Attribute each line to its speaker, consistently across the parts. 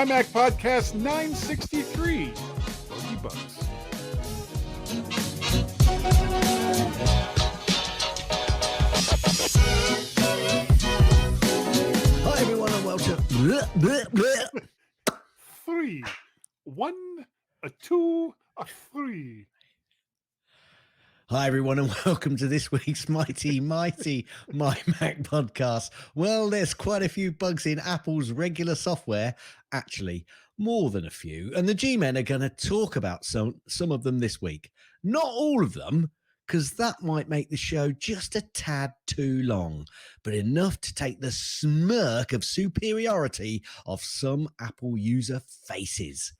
Speaker 1: MyMac Podcast 963, Buggyugs.
Speaker 2: Hi everyone and welcome.
Speaker 1: 3, 1, a 2, a 3.
Speaker 2: Hi everyone and welcome to this week's mighty MyMac podcast. Well, there's quite a few bugs in Apple's regular software, actually more than a few, and the GMen are going to talk about some of them this week. Not all of them, because that might make the show just a tad too long, but enough to take the smirk of superiority of some Apple user faces.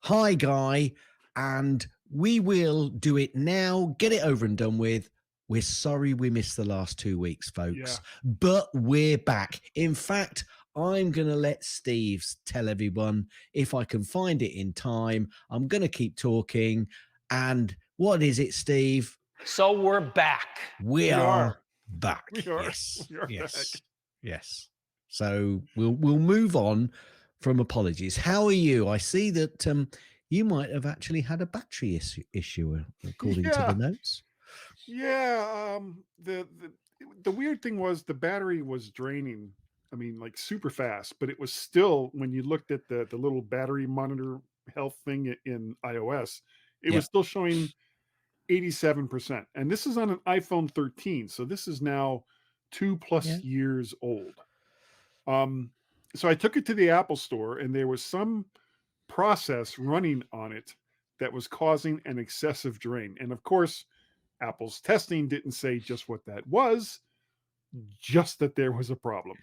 Speaker 2: Hi, Guy, and we will do it now. Get it over and done with. We're sorry we missed the last 2 weeks, folks, but we're back. In fact, I'm going to let Steve tell everyone if I can find it in time. I'm going to keep talking. And what is it, Steve?
Speaker 3: So we're back.
Speaker 2: We are back.
Speaker 1: We are.
Speaker 2: Yes.
Speaker 1: We are
Speaker 2: yes.
Speaker 1: back.
Speaker 2: Yes. So we'll move on from apologies. How are you? I see that you might have actually had a battery issue according to the notes.
Speaker 1: Yeah. The weird thing was the battery was draining. I mean, like super fast, but it was still, when you looked at the little battery monitor health thing in iOS, it was still showing 87%. And this is on an iPhone 13. So this is now 2+ years old. So I took it to the Apple store and there was some process running on it that was causing an excessive drain. And of course, Apple's testing didn't say just what that was, just that there was a problem.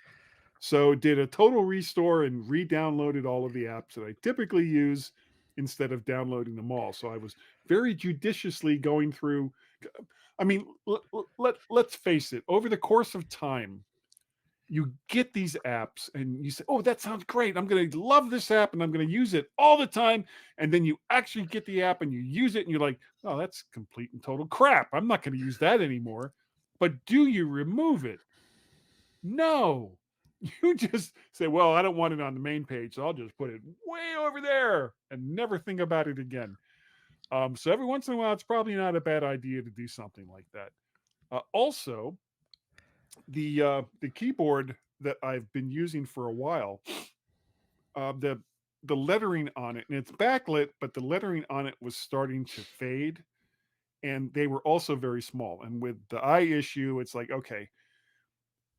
Speaker 1: So did a total restore and re-downloaded all of the apps that I typically use instead of downloading them all. So I was very judiciously going through. I mean, let's face it, over the course of time, you get these apps and you say, oh, that sounds great. I'm going to love this app and I'm going to use it all the time. And then you actually get the app and you use it and you're like, oh, that's complete and total crap. I'm not going to use that anymore. But do you remove it? No. You just say, well, I don't want it on the main page, so I'll just put it way over there and never think about it again. So every once in a while, it's probably not a bad idea to do something like that. Also, the keyboard that I've been using for a while, the lettering on it, and it's backlit, but the lettering on it was starting to fade, and they were also very small. And with the eye issue, it's like, okay,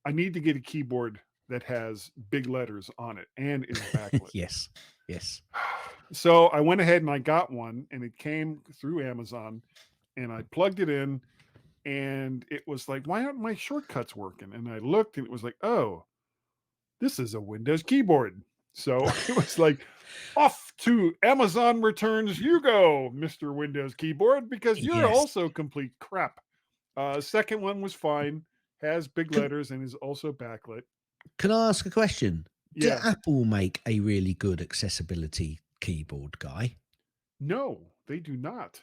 Speaker 1: I need to get a keyboard that has big letters on it and is backlit.
Speaker 2: Yes.
Speaker 1: So I went ahead and I got one, and it came through Amazon, and I plugged it in, and it was like, why aren't my shortcuts working? And I looked, and it was like, oh, this is a Windows keyboard. So it was like, off to Amazon returns you go, Mr. Windows keyboard, because you're also complete crap. Second one was fine, has big letters, and is also backlit.
Speaker 2: Can I ask a question?
Speaker 1: Yeah.
Speaker 2: Did Apple make a really good accessibility keyboard, Guy?
Speaker 1: No, they do not.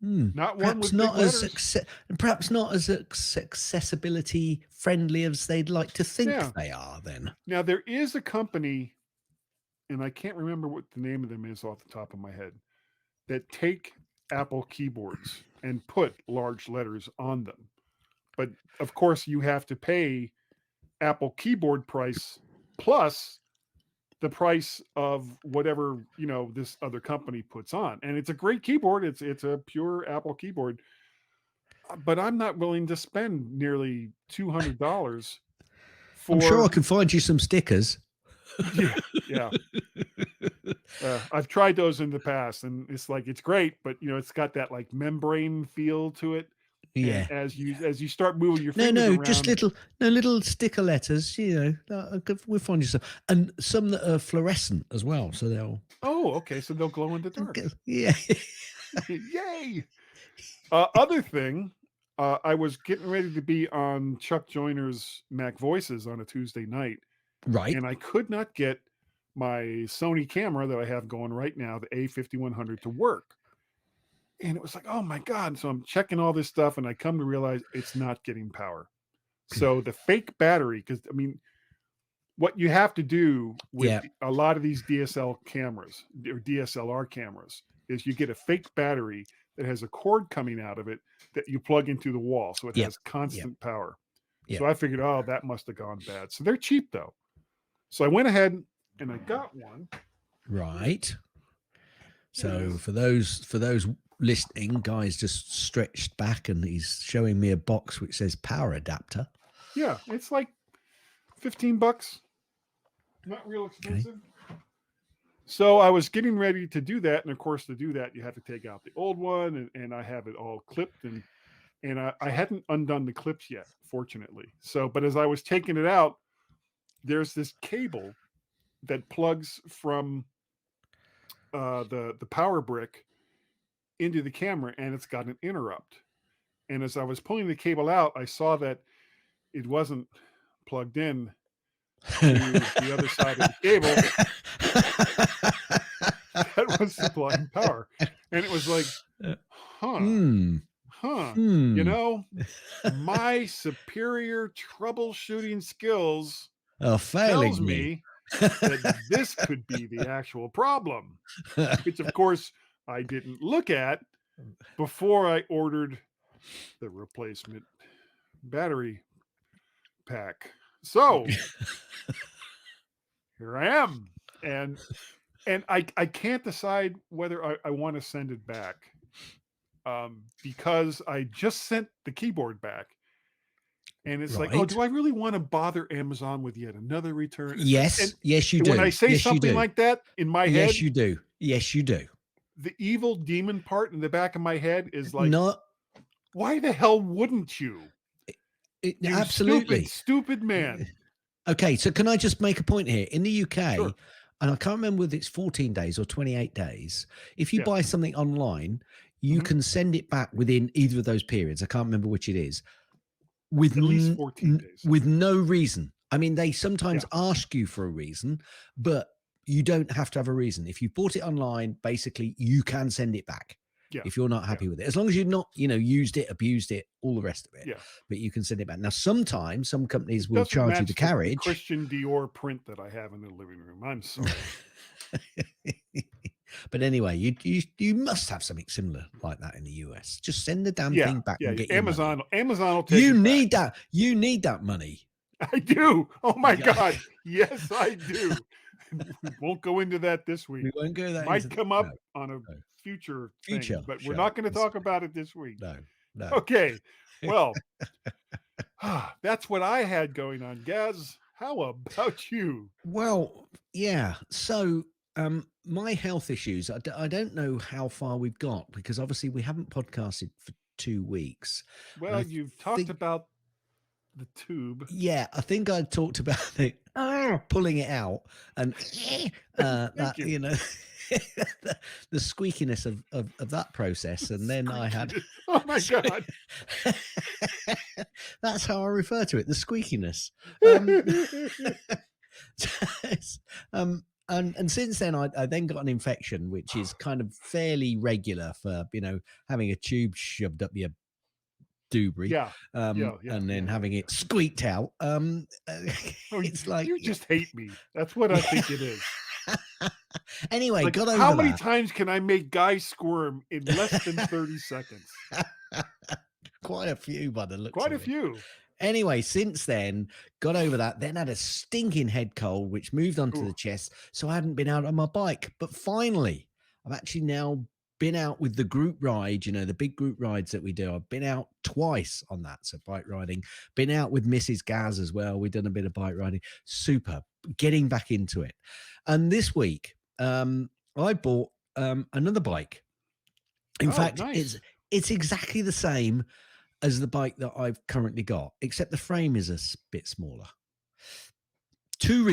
Speaker 2: Not
Speaker 1: one with big letters.
Speaker 2: Perhaps not as accessibility friendly as they'd like to think they are then.
Speaker 1: Now, there is a company, and I can't remember what the name of them is off the top of my head, that take Apple keyboards and put large letters on them. But of course, you have to pay Apple keyboard price plus the price of whatever, this other company puts on. And it's a great keyboard. It's a pure Apple keyboard. But I'm not willing to spend nearly $200 for...
Speaker 2: I'm sure I can find you some stickers.
Speaker 1: Yeah. I've tried those in the past, and it's like, it's great, but it's got that like membrane feel to it.
Speaker 2: Yeah.
Speaker 1: And as you start moving your fingers around,
Speaker 2: just little sticker letters. We'll find you some, and some that are fluorescent as well. So they'll.
Speaker 1: Oh, okay. So they'll glow in the dark.
Speaker 2: Yeah.
Speaker 1: Yay! Other thing, I was getting ready to be on Chuck Joyner's Mac Voices on a Tuesday night,
Speaker 2: right?
Speaker 1: And I could not get my Sony camera that I have going right now, the A5100, to work. And it was like, oh my God. So I'm checking all this stuff, and I come to realize it's not getting power. So the fake battery, because I mean, what you have to do with
Speaker 2: Yeah.
Speaker 1: a lot of these DSL cameras or DSLR cameras is you get a fake battery that has a cord coming out of it that you plug into the wall, so it
Speaker 2: Yep.
Speaker 1: has constant power.
Speaker 2: Yep.
Speaker 1: So I figured, oh, that must have gone bad. So they're cheap though. So I went ahead and I got one.
Speaker 2: Right.
Speaker 1: There it
Speaker 2: So
Speaker 1: is.
Speaker 2: for those listening, Guy's just stretched back and he's showing me a box which says power adapter.
Speaker 1: Yeah, it's like $15. Not real expensive. So I was getting ready to do that, and of course, to do that, you have to take out the old one, and I have it all clipped, and I hadn't undone the clips yet, fortunately. So, but as I was taking it out, there's this cable that plugs from the power brick into the camera, and it's got an interrupt. And as I was pulling the cable out, I saw that it wasn't plugged in to the other side of the cable that was supplying power. And it was like, huh, you know, my superior troubleshooting skills tells me that this could be the actual problem, which of course I didn't look at before I ordered the replacement battery pack. So here I am. And I can't decide whether I want to send it back because I just sent the keyboard back. And it's like, oh, do I really want to bother Amazon with yet another return?
Speaker 2: Yes, yes, you do.
Speaker 1: When I say something like that in my head,
Speaker 2: yes, you do. Yes, you do.
Speaker 1: The evil demon part in the back of my head is like,
Speaker 2: not.
Speaker 1: Why the hell wouldn't you? You
Speaker 2: absolutely
Speaker 1: stupid man.
Speaker 2: Okay, so can I just make a point here? In the UK, sure. And I can't remember whether it's 14 days or 28 days. If you buy something online, you can send it back within either of those periods. I can't remember which it is. With
Speaker 1: at least 14 days.
Speaker 2: With no reason. I mean, they sometimes ask you for a reason, but you don't have to have a reason. If you bought it online, basically you can send it back. Yeah. If you're not happy with it, as long as you've not, used it, abused it, all the rest of it. Yeah. But you can send it back. Now, sometimes some companies will charge you the carriage.
Speaker 1: The Christian Dior print that I have in the living room. I'm sorry.
Speaker 2: But anyway, you must have something similar like that in the US. Just send the damn thing back and get
Speaker 1: Amazon. Amazon will
Speaker 2: take. You need that. You need that money.
Speaker 1: I do. Oh my God. Yes, I do. We won't go into that this week.
Speaker 2: We won't go that.
Speaker 1: Might come up on a future thing, but we're not going to talk about it this week.
Speaker 2: No.
Speaker 1: Okay. Well, that's what I had going on. Gaz, how about you?
Speaker 2: Well, yeah. So my health issues, I don't know how far we've got because obviously we haven't podcasted for 2 weeks.
Speaker 1: Well, you've talked about the tube.
Speaker 2: Yeah, I think I talked about it, pulling it out and that, the squeakiness of that process. And then I had,
Speaker 1: oh my God,
Speaker 2: that's how I refer to it. The squeakiness. And since then, I then got an infection, which is kind of fairly regular for, having a tube shoved up your doobry, and then having it squeaked out. It's like
Speaker 1: you just hate me. That's what I think it is.
Speaker 2: Anyway,
Speaker 1: like,
Speaker 2: got over
Speaker 1: how many times can I make guys squirm in less than 30 seconds?
Speaker 2: Quite a few, by the looks.
Speaker 1: Quite a few.
Speaker 2: Anyway, since then, got over that. Then had a stinking head cold, which moved onto the chest. So I hadn't been out on my bike. But finally, I've actually now been out with the group ride, the big group rides that we do. I've been out twice on that. So bike riding, been out with Mrs. Gaz as well. We've done a bit of bike riding. Super. Getting back into it. And this week, I bought another bike. In fact,
Speaker 1: nice.
Speaker 2: It's exactly the same as the bike that I've currently got, except the frame is a bit smaller. Two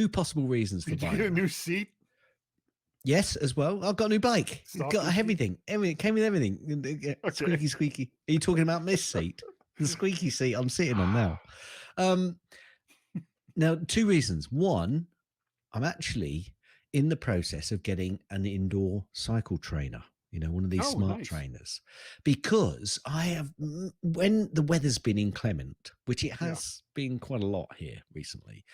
Speaker 2: possible reasons for buying.
Speaker 1: Did you get a new seat?
Speaker 2: Yes, as well. I've got a new bike. It's got everything. Everything came with everything. Okay. Squeaky. Are you talking about this seat? The squeaky seat I'm sitting on now. Now, 2 reasons. One, I'm actually in the process of getting an indoor cycle trainer. One of these smart trainers, because I have, when the weather's been inclement, which it has been quite a lot here recently,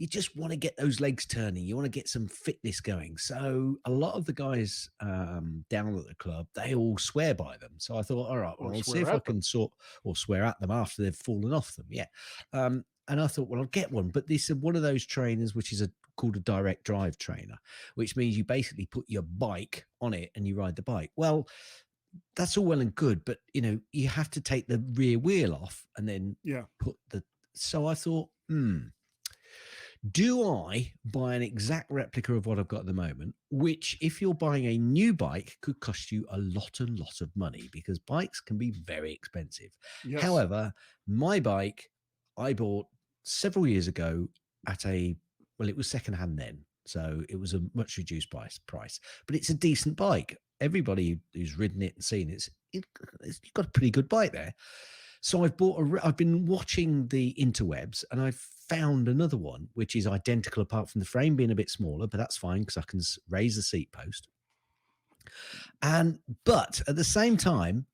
Speaker 2: you just want to get those legs turning. You want to get some fitness going. So a lot of the guys down at the club, they all swear by them. So I thought, all right,
Speaker 1: or
Speaker 2: well, I'll see
Speaker 1: swear
Speaker 2: if I
Speaker 1: at them.
Speaker 2: can sort or swear at them after they've fallen off them. Yeah. And I thought, well, I'll get one. But this is one of those trainers, which is called a direct drive trainer, which means you basically put your bike on it and you ride the bike. Well, that's all well and good, but you have to take the rear wheel off and then
Speaker 1: Yeah.
Speaker 2: put the. So I thought, do I buy an exact replica of what I've got at the moment, which, if you're buying a new bike, could cost you a lot and lot of money because bikes can be very expensive.
Speaker 1: Yes.
Speaker 2: However, my bike I bought several years ago at it was secondhand then. So it was a much reduced price, but it's a decent bike. Everybody who's ridden it and seen it's got a pretty good bike there. So I've been watching the interwebs and I've found another one which is identical apart from the frame being a bit smaller, but that's fine because I can raise the seat post. But at the same time,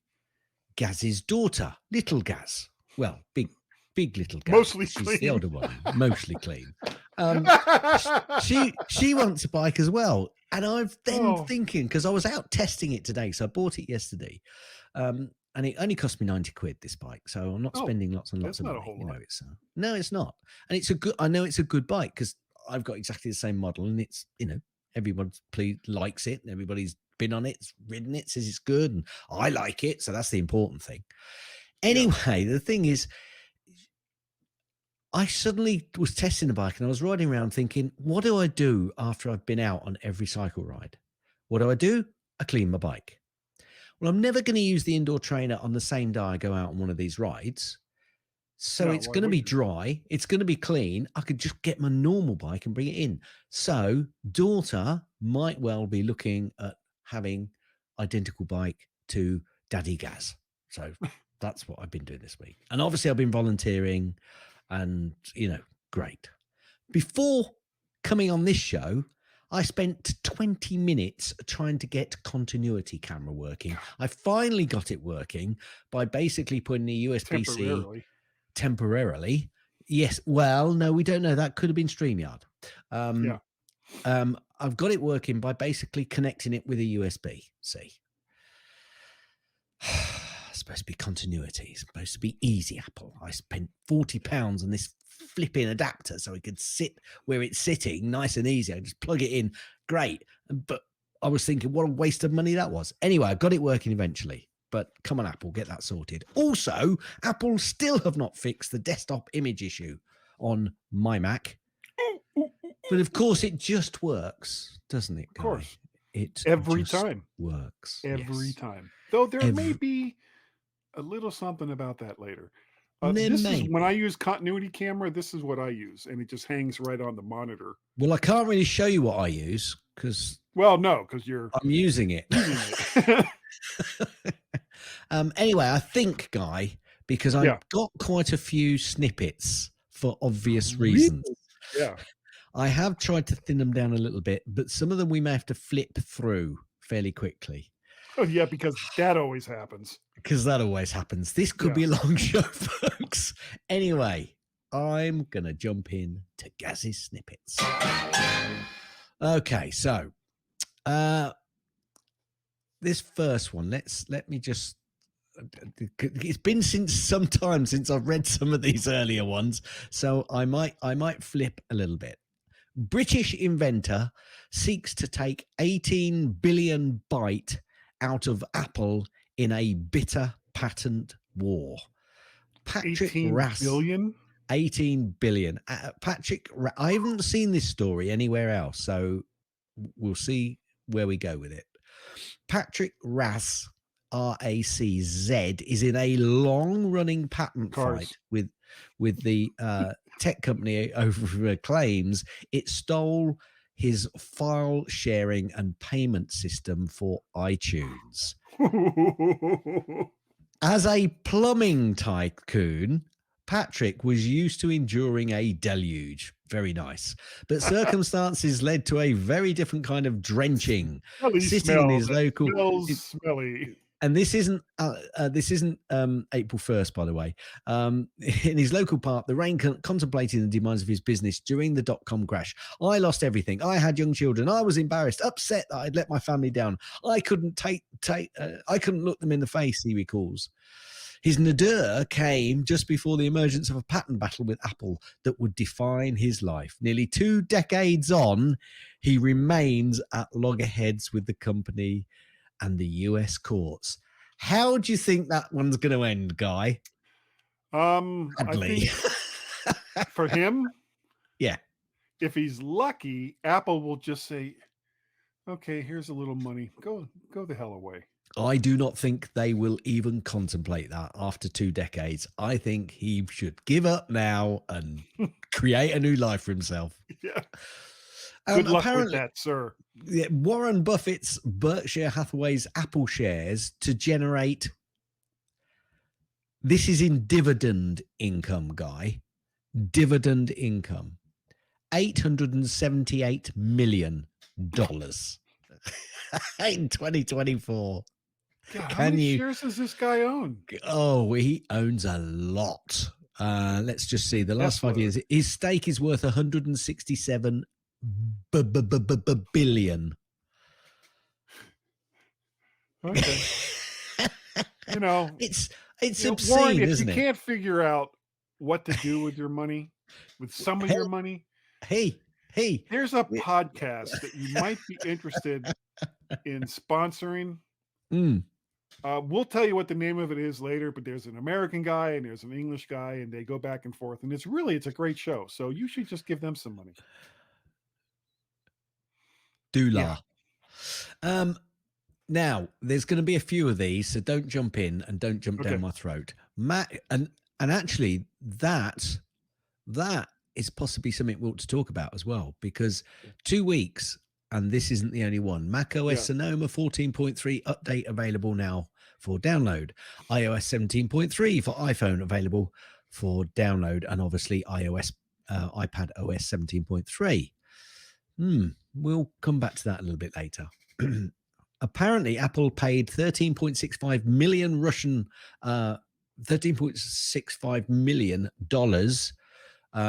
Speaker 2: Gaz's daughter, little Gaz, well, big little Gaz,
Speaker 1: Mostly
Speaker 2: she's
Speaker 1: clean.
Speaker 2: the older one, mostly clean. She wants a bike as well, and I've then thinking because I was out testing it today, so I bought it yesterday, and it only cost me 90 quid this bike, so I'm not spending lots and lots of money. No, it's not, and I know it's a good bike because I've got exactly the same model, and it's everyone likes it, and everybody's been on it, ridden it, says it's good, and I like it, so that's the important thing. Anyway, the thing is, I suddenly was testing the bike and I was riding around thinking, what do I do after I've been out on every cycle ride? What do? I clean my bike. Well, I'm never going to use the indoor trainer on the same day I go out on one of these rides. So it's going to be dry. It's going to be clean. I could just get my normal bike and bring it in. So daughter might well be looking at having identical bike to Daddy Gaz. So that's what I've been doing this week. And obviously I've been volunteering and, great. Before coming on this show, I spent 20 minutes trying to get continuity camera working. I finally got it working by basically putting a USB-C temporarily. Yes. Well, no, we don't know. That could have been StreamYard. I've got it working by basically connecting it with a USB-C. Supposed to be continuity. It's supposed to be easy, Apple. I spent £40 on this flipping adapter so it could sit where it's sitting nice and easy. I just plug it in. Great. But I was thinking what a waste of money that was. Anyway, I got it working eventually. But come on, Apple, get that sorted. Also, Apple still have not fixed the desktop image issue on MyMac. But of course, it just works, doesn't it, Guy?
Speaker 1: Of course.
Speaker 2: It
Speaker 1: every time
Speaker 2: works.
Speaker 1: Every time. Though there may be a little something about that later. Is when I use continuity camera, this is what I use, and it just hangs right on the monitor.
Speaker 2: Well, I can't really show you what I use because
Speaker 1: I'm
Speaker 2: using it. Anyway, I think, Guy, because I've got quite a few snippets for obvious reasons.
Speaker 1: Yeah.
Speaker 2: I have tried to thin them down a little bit, but some of them we may have to flip through fairly quickly.
Speaker 1: Oh, yeah, because that always happens.
Speaker 2: This could be a long show, folks. Anyway, I'm going to jump in to Gaz's snippets. Okay, so this first one, let me just... It's been some time since I've read some of these earlier ones, so I might flip a little bit. British inventor seeks to take 18 billion byte out of Apple in a bitter patent war. Patrick 18 billion. Patrick, I haven't seen this story anywhere else, so we'll see where we go with it. Patrick Raz, R-A-C-Z, is in a long-running patent fight with the tech company over claims it stole his file sharing and payment system for iTunes. As a plumbing tycoon, Patrick was used to enduring a deluge. Very nice. But circumstances led to a very different kind of drenching. Sitting in his local...
Speaker 1: smelly.
Speaker 2: and this isn't April 1st, by the way. In his local park, the rain contemplating the demise of his business during the dot-com crash. I lost everything. I had young children. I was embarrassed, upset that I'd let my family down. I couldn't I couldn't look them in the face, he recalls. His nadir came just before the emergence of a patent battle with Apple that would define his life. Nearly 2 decades on, he remains at loggerheads with the company and the US courts. How do you think that one's going to end, Guy?
Speaker 1: I
Speaker 2: Badly.
Speaker 1: think for him,
Speaker 2: Yeah.
Speaker 1: if he's lucky, Apple will just say, "Okay, here's a little money. Go the hell away."
Speaker 2: I do not think they will even contemplate that after 2 decades. I think he should give up now and create a new life for himself.
Speaker 1: Yeah. Good luck with
Speaker 2: Apparently,
Speaker 1: that, sir.
Speaker 2: yeah, Warren Buffett's Berkshire Hathaway's Apple shares to generate, this is in dividend income, Guy, dividend income, $878 million in 2024.
Speaker 1: God, how
Speaker 2: Can
Speaker 1: many
Speaker 2: you?
Speaker 1: shares does this guy own?
Speaker 2: Oh, he owns a lot. Let's just see. The last 5
Speaker 1: Tesla.
Speaker 2: years, his stake is worth 167 billion.
Speaker 1: Okay. You know,
Speaker 2: It's
Speaker 1: Warren,
Speaker 2: obscene,
Speaker 1: if you
Speaker 2: isn't it?
Speaker 1: can't figure out what to do with your money, with some of
Speaker 2: Hey,
Speaker 1: your money,
Speaker 2: hey.
Speaker 1: there's a podcast that you might be interested in sponsoring.
Speaker 2: Mm.
Speaker 1: We'll tell you what the name of it is later, but there's an American guy and there's an English guy, and they go back and forth, and it's a great show. So you should just give them some money.
Speaker 2: Doula. Now, there's going to be a few of these, so don't jump in and don't jump down
Speaker 1: Okay.
Speaker 2: my throat. Matt, and actually, that is possibly something we ought to talk about as well, because 2 weeks, and this isn't the only one. Mac OS
Speaker 1: Yeah.
Speaker 2: Sonoma 14.3 update available now for download. iOS 17.3 for iPhone available for download, and obviously iPad OS 17.3. We'll come back to that a little bit later. Apparently, Apple paid $13.65 million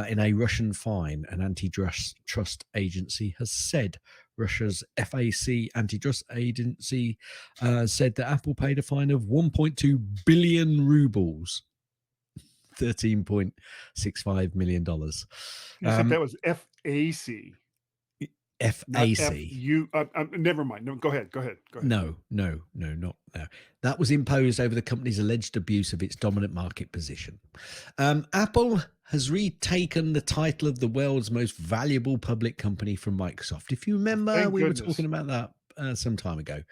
Speaker 2: in a Russian fine. An antitrust agency has said. Russia's FAC antitrust agency said that Apple paid a fine of 1.2 billion rubles, $13.65 million.
Speaker 1: You said that was FAC. Not
Speaker 2: FAC.
Speaker 1: FU. Never mind. No, go ahead.
Speaker 2: No. That was imposed over the company's alleged abuse of its dominant market position. Apple has retaken the title of the world's most valuable public company from Microsoft. If you remember,
Speaker 1: Thank
Speaker 2: we were
Speaker 1: goodness.
Speaker 2: talking about that some time ago.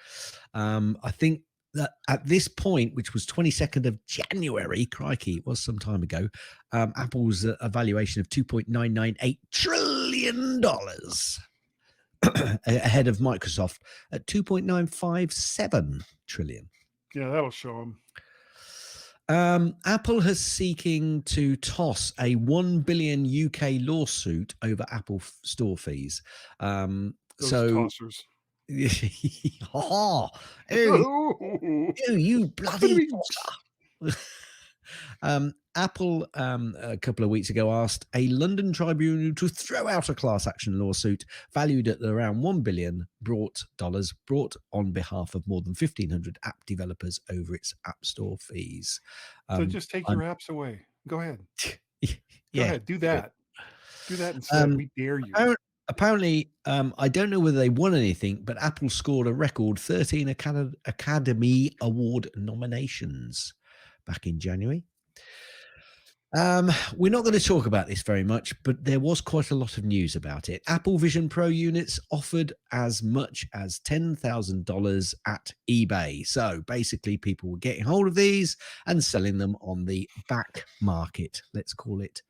Speaker 2: I think that at this point, which was 22nd of January, crikey, it was some time ago, Apple's valuation of $2.998 trillion. Ahead of Microsoft at 2.957 trillion.
Speaker 1: Yeah, that'll show them.
Speaker 2: Apple is seeking to toss a 1 billion UK lawsuit over Apple store fees.
Speaker 1: Those tossers.
Speaker 2: Oh, you bloody tosser. Apple, a couple of weeks ago, asked a London tribunal to throw out a class action lawsuit valued at around $1 billion brought on behalf of more than 1,500 app developers over its App Store fees.
Speaker 1: So just take your apps away. Go ahead.
Speaker 2: Yeah,
Speaker 1: Go ahead. Do that. Do that instead. We dare you.
Speaker 2: Apparently, I don't know whether they won anything, but Apple scored a record 13 Academy Award nominations back in January. We're not going to talk about this very much, but there was quite a lot of news about it. Apple Vision Pro units offered as much as $10,000 at eBay. So basically, people were getting hold of these and selling them on the back market. Let's call it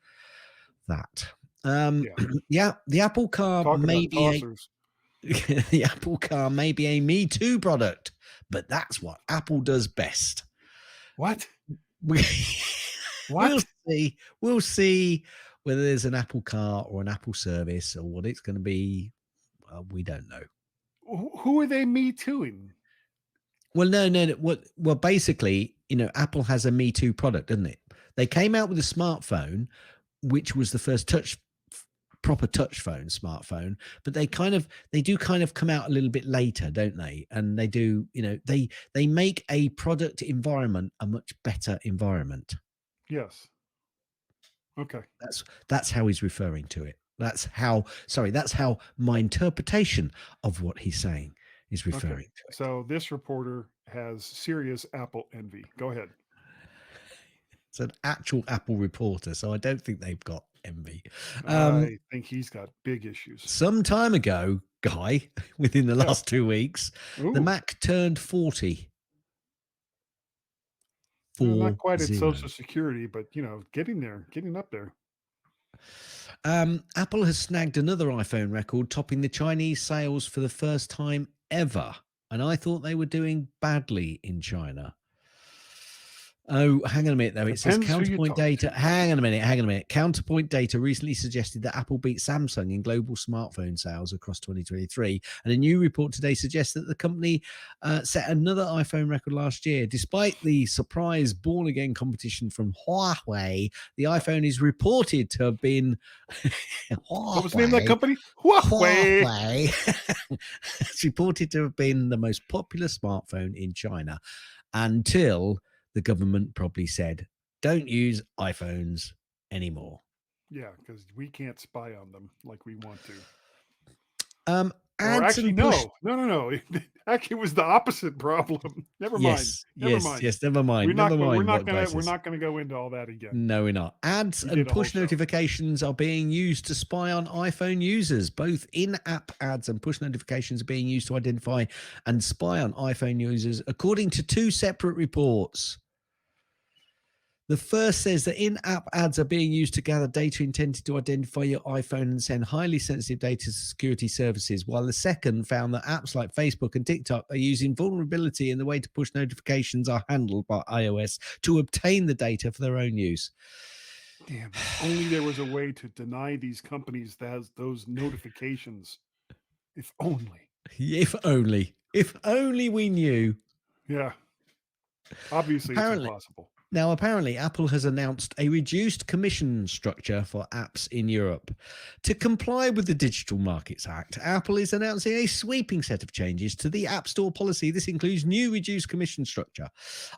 Speaker 2: that. Yeah, the Apple Car may be the Apple Car may be a Me Too product, but that's what Apple does best.
Speaker 1: What?
Speaker 2: What? We'll see whether there's an Apple Car or an Apple service or what it's going to be. We don't know.
Speaker 1: Who are they Me Tooing?
Speaker 2: Well, no, no, no. Well, basically, Apple has a Me Too product, doesn't it? They came out with a smartphone, which was the first proper touch phone smartphone, but they do kind of come out a little bit later, don't they? And they do, they make a product environment a much better environment.
Speaker 1: Yes. Okay.
Speaker 2: That's how he's referring to it. That's how my interpretation of what he's saying is
Speaker 1: Okay.
Speaker 2: referring to it.
Speaker 1: So this reporter has serious Apple envy. Go ahead.
Speaker 2: It's an actual Apple reporter, so I don't think they've got envy.
Speaker 1: I think he's got big issues.
Speaker 2: Some time ago, Guy, within the
Speaker 1: Yeah.
Speaker 2: last 2 weeks, the
Speaker 1: Ooh.
Speaker 2: Mac turned 40.
Speaker 1: Not quite at
Speaker 2: 40.
Speaker 1: Social Security, but getting there, getting up there.
Speaker 2: Apple has snagged another iPhone record, topping the Chinese sales for the first time ever. And I thought they were doing badly in China. Oh, hang on a minute, though. It says
Speaker 1: Depends who you
Speaker 2: Counterpoint
Speaker 1: talk
Speaker 2: data.
Speaker 1: to.
Speaker 2: Hang on a minute. Counterpoint data recently suggested that Apple beat Samsung in global smartphone sales across 2023. And a new report today suggests that the company set another iPhone record last year. Despite the surprise born again competition from Huawei, the iPhone is reported to have been
Speaker 1: What was the name of that company? Huawei.
Speaker 2: Huawei. It's reported to have been the most popular smartphone in China until the government probably said, don't use iPhones anymore.
Speaker 1: Yeah, because we can't spy on them like we want to. Or
Speaker 2: Ads
Speaker 1: actually,
Speaker 2: and push.
Speaker 1: no. Actually, it was the opposite problem. Never mind.
Speaker 2: Yes,
Speaker 1: Never
Speaker 2: yes,
Speaker 1: mind.
Speaker 2: yes. Never mind.
Speaker 1: We're
Speaker 2: Never
Speaker 1: not. We're
Speaker 2: mind
Speaker 1: not
Speaker 2: what Guy
Speaker 1: gonna. We're
Speaker 2: says.
Speaker 1: not gonna go into all that again.
Speaker 2: No, we're not. Ads
Speaker 1: We
Speaker 2: and
Speaker 1: did a whole
Speaker 2: push
Speaker 1: show.
Speaker 2: notifications are being used to spy on iPhone users. Both in-app ads and push notifications are being used to identify and spy on iPhone users, according to two separate reports. The first says that in-app ads are being used to gather data intended to identify your iPhone and send highly sensitive data to security services, while the second found that apps like Facebook and TikTok are using vulnerability in the way to push notifications are handled by iOS to obtain the data for their own use.
Speaker 1: Damn! If only there was a way to deny these companies those notifications. If only.
Speaker 2: If only. If only we knew.
Speaker 1: Yeah. Obviously, it's
Speaker 2: Apparently,
Speaker 1: impossible.
Speaker 2: Now, apparently, Apple has announced a reduced commission structure for apps in Europe. To comply with the Digital Markets Act, Apple is announcing a sweeping set of changes to the App Store policy. This includes new reduced commission structure.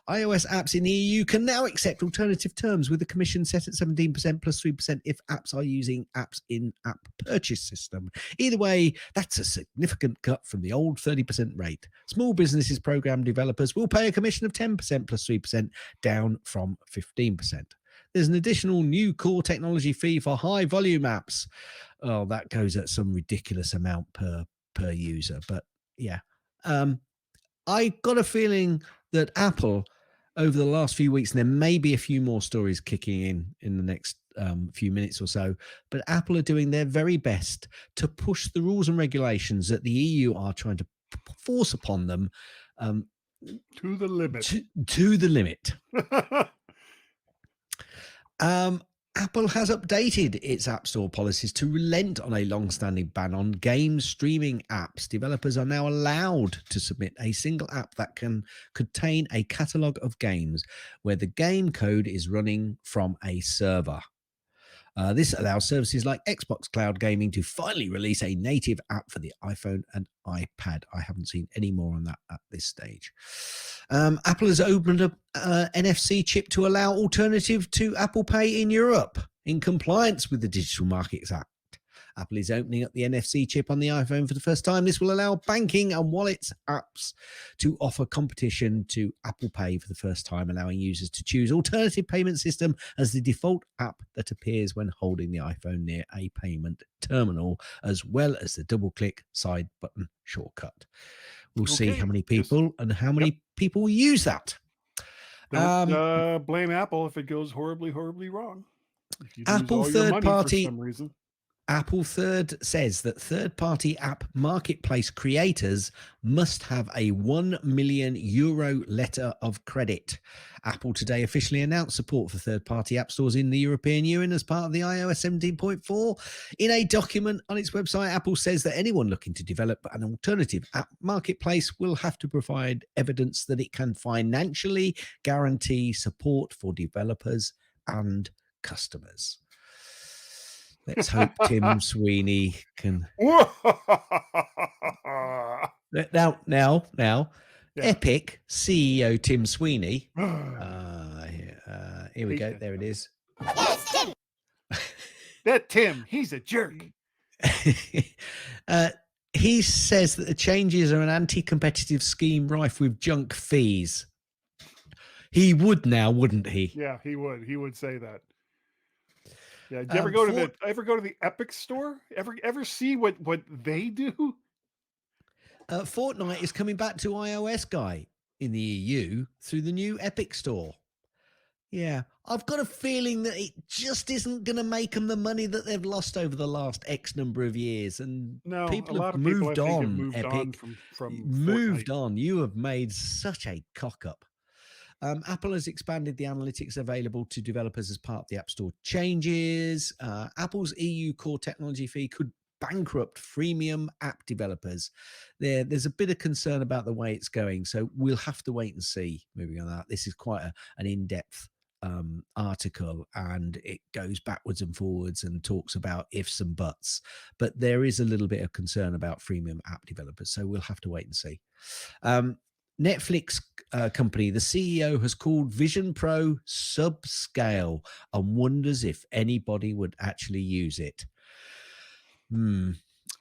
Speaker 2: iOS apps in the EU can now accept alternative terms with a commission set at 17% plus 3% if apps are using apps in-app purchase system. Either way, that's a significant cut from the old 30% rate. Small businesses program developers will pay a commission of 10% plus 3%, down from 15%. There's an additional new core technology fee for high volume apps. Oh, that goes at some ridiculous amount per user. But yeah, I got a feeling that Apple, over the last few weeks, and there may be a few more stories kicking in the next few minutes or so, but Apple are doing their very best to push the rules and regulations that the EU are trying to force upon them
Speaker 1: To the limit.
Speaker 2: to the limit. Apple has updated its App Store policies to relent on a long-standing ban on game streaming apps. Developers are now allowed to submit a single app that can contain a catalog of games where the game code is running from a server. This allows services like Xbox Cloud Gaming to finally release a native app for the iPhone and iPad. I haven't seen any more on that at this stage. Apple has opened up NFC chip to allow alternative to Apple Pay in Europe in compliance with the Digital Markets Act. Apple is opening up the NFC chip on the iPhone for the first time. This will allow banking and wallets apps to offer competition to Apple Pay for the first time, allowing users to choose alternative payment system as the default app that appears when holding the iPhone near a payment terminal, as well as the double-click side button shortcut. We'll see how many people and how many people use that.
Speaker 1: Don't blame Apple if it goes horribly, horribly wrong. If you lose
Speaker 2: Apple
Speaker 1: all your
Speaker 2: third
Speaker 1: money for
Speaker 2: party
Speaker 1: some reason.
Speaker 2: Apple says that third-party app marketplace creators must have a €1 million letter of credit. Apple today officially announced support for third-party app stores in the European Union as part of the iOS 17.4. In a document on its website, Apple says that anyone looking to develop an alternative app marketplace will have to provide evidence that it can financially guarantee support for developers and customers. Let's hope Tim Sweeney can. Now,
Speaker 1: Yeah.
Speaker 2: Epic CEO Tim Sweeney. Here we
Speaker 1: Hate
Speaker 2: go.
Speaker 1: that
Speaker 2: There it
Speaker 1: guy.
Speaker 2: is.
Speaker 1: That Tim, he's a jerk.
Speaker 2: uh, he says that the changes are an anti-competitive scheme rife with junk fees. He would now, wouldn't he?
Speaker 1: Yeah, he would. He would say that. Yeah. Do you ever go to the Epic store? Ever see what they do?
Speaker 2: Fortnite is coming back to iOS, guy, in the EU through the new Epic store. Yeah, I've got a feeling that it just isn't going to make them the money that they've lost over the last X number of years. And
Speaker 1: No, a
Speaker 2: people have
Speaker 1: lot of people I
Speaker 2: moved
Speaker 1: think have
Speaker 2: on,
Speaker 1: moved on
Speaker 2: Epic.
Speaker 1: from Fortnite.
Speaker 2: Moved on. You have made such a cock up. Apple has expanded the analytics available to developers as part of the App Store changes. Apple's EU core technology fee could bankrupt freemium app developers. There's a bit of concern about the way it's going, so we'll have to wait and see. Moving on that, this is quite an in-depth article, and it goes backwards and forwards and talks about ifs and buts. But there is a little bit of concern about freemium app developers, so we'll have to wait and see. Netflix company, the CEO has called Vision Pro subscale and wonders if anybody would actually use it.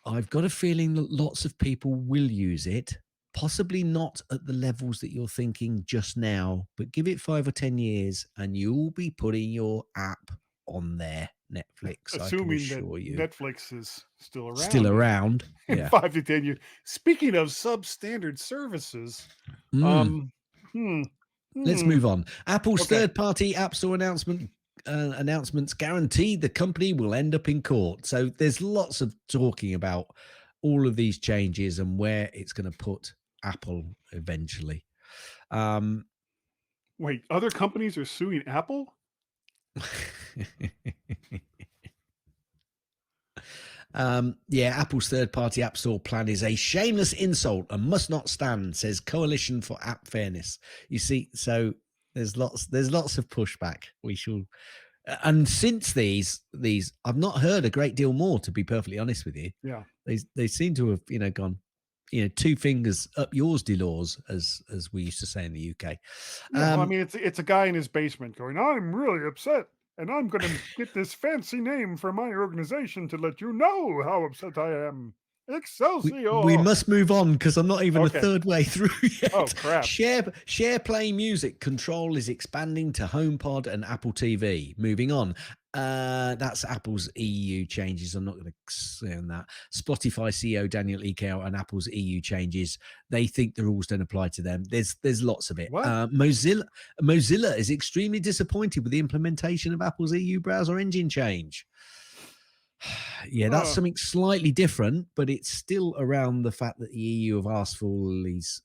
Speaker 2: I've got a feeling that lots of people will use it, possibly not at the levels that you're thinking just now, but give it 5 or 10 years and you'll be putting your app on there, Netflix, I can
Speaker 1: Assuming that
Speaker 2: assure you.
Speaker 1: Netflix is still around.
Speaker 2: Still around.
Speaker 1: In
Speaker 2: Yeah.
Speaker 1: 5 to 10 years. Speaking of substandard services,
Speaker 2: Let's move on. Apple's
Speaker 1: Okay.
Speaker 2: third-party App Store announcements guarantee the company will end up in court. So there's lots of talking about all of these changes and where it's going to put Apple eventually.
Speaker 1: Wait, other companies are suing Apple?
Speaker 2: Apple's third-party App Store plan is a shameless insult and must not stand, says Coalition for App Fairness. You see, so there's lots of pushback. We shall, and since these, I've not heard a great deal more, to be perfectly honest with you.
Speaker 1: Yeah,
Speaker 2: they seem to have gone, 2 fingers up yours, Delors, as we used to say in the UK.
Speaker 1: yeah. Well, I mean, it's a guy in his basement going, "I'm really upset, and I'm going to get this fancy name for my organization to let you know how upset I am." Excelsior!
Speaker 2: We must move on because I'm not even a
Speaker 1: Okay.
Speaker 2: third way through yet.
Speaker 1: Oh, crap.
Speaker 2: Share Play Music control is expanding to HomePod and Apple TV. Moving on. That's Apple's EU changes. I'm not going to say on that. Spotify CEO Daniel Ek and Apple's EU changes. They think the rules don't apply to them. There's lots of it.
Speaker 1: What?
Speaker 2: Mozilla is extremely disappointed with the implementation of Apple's EU browser engine change. Yeah, that's something slightly different, but it's still around the fact that the EU have asked for all these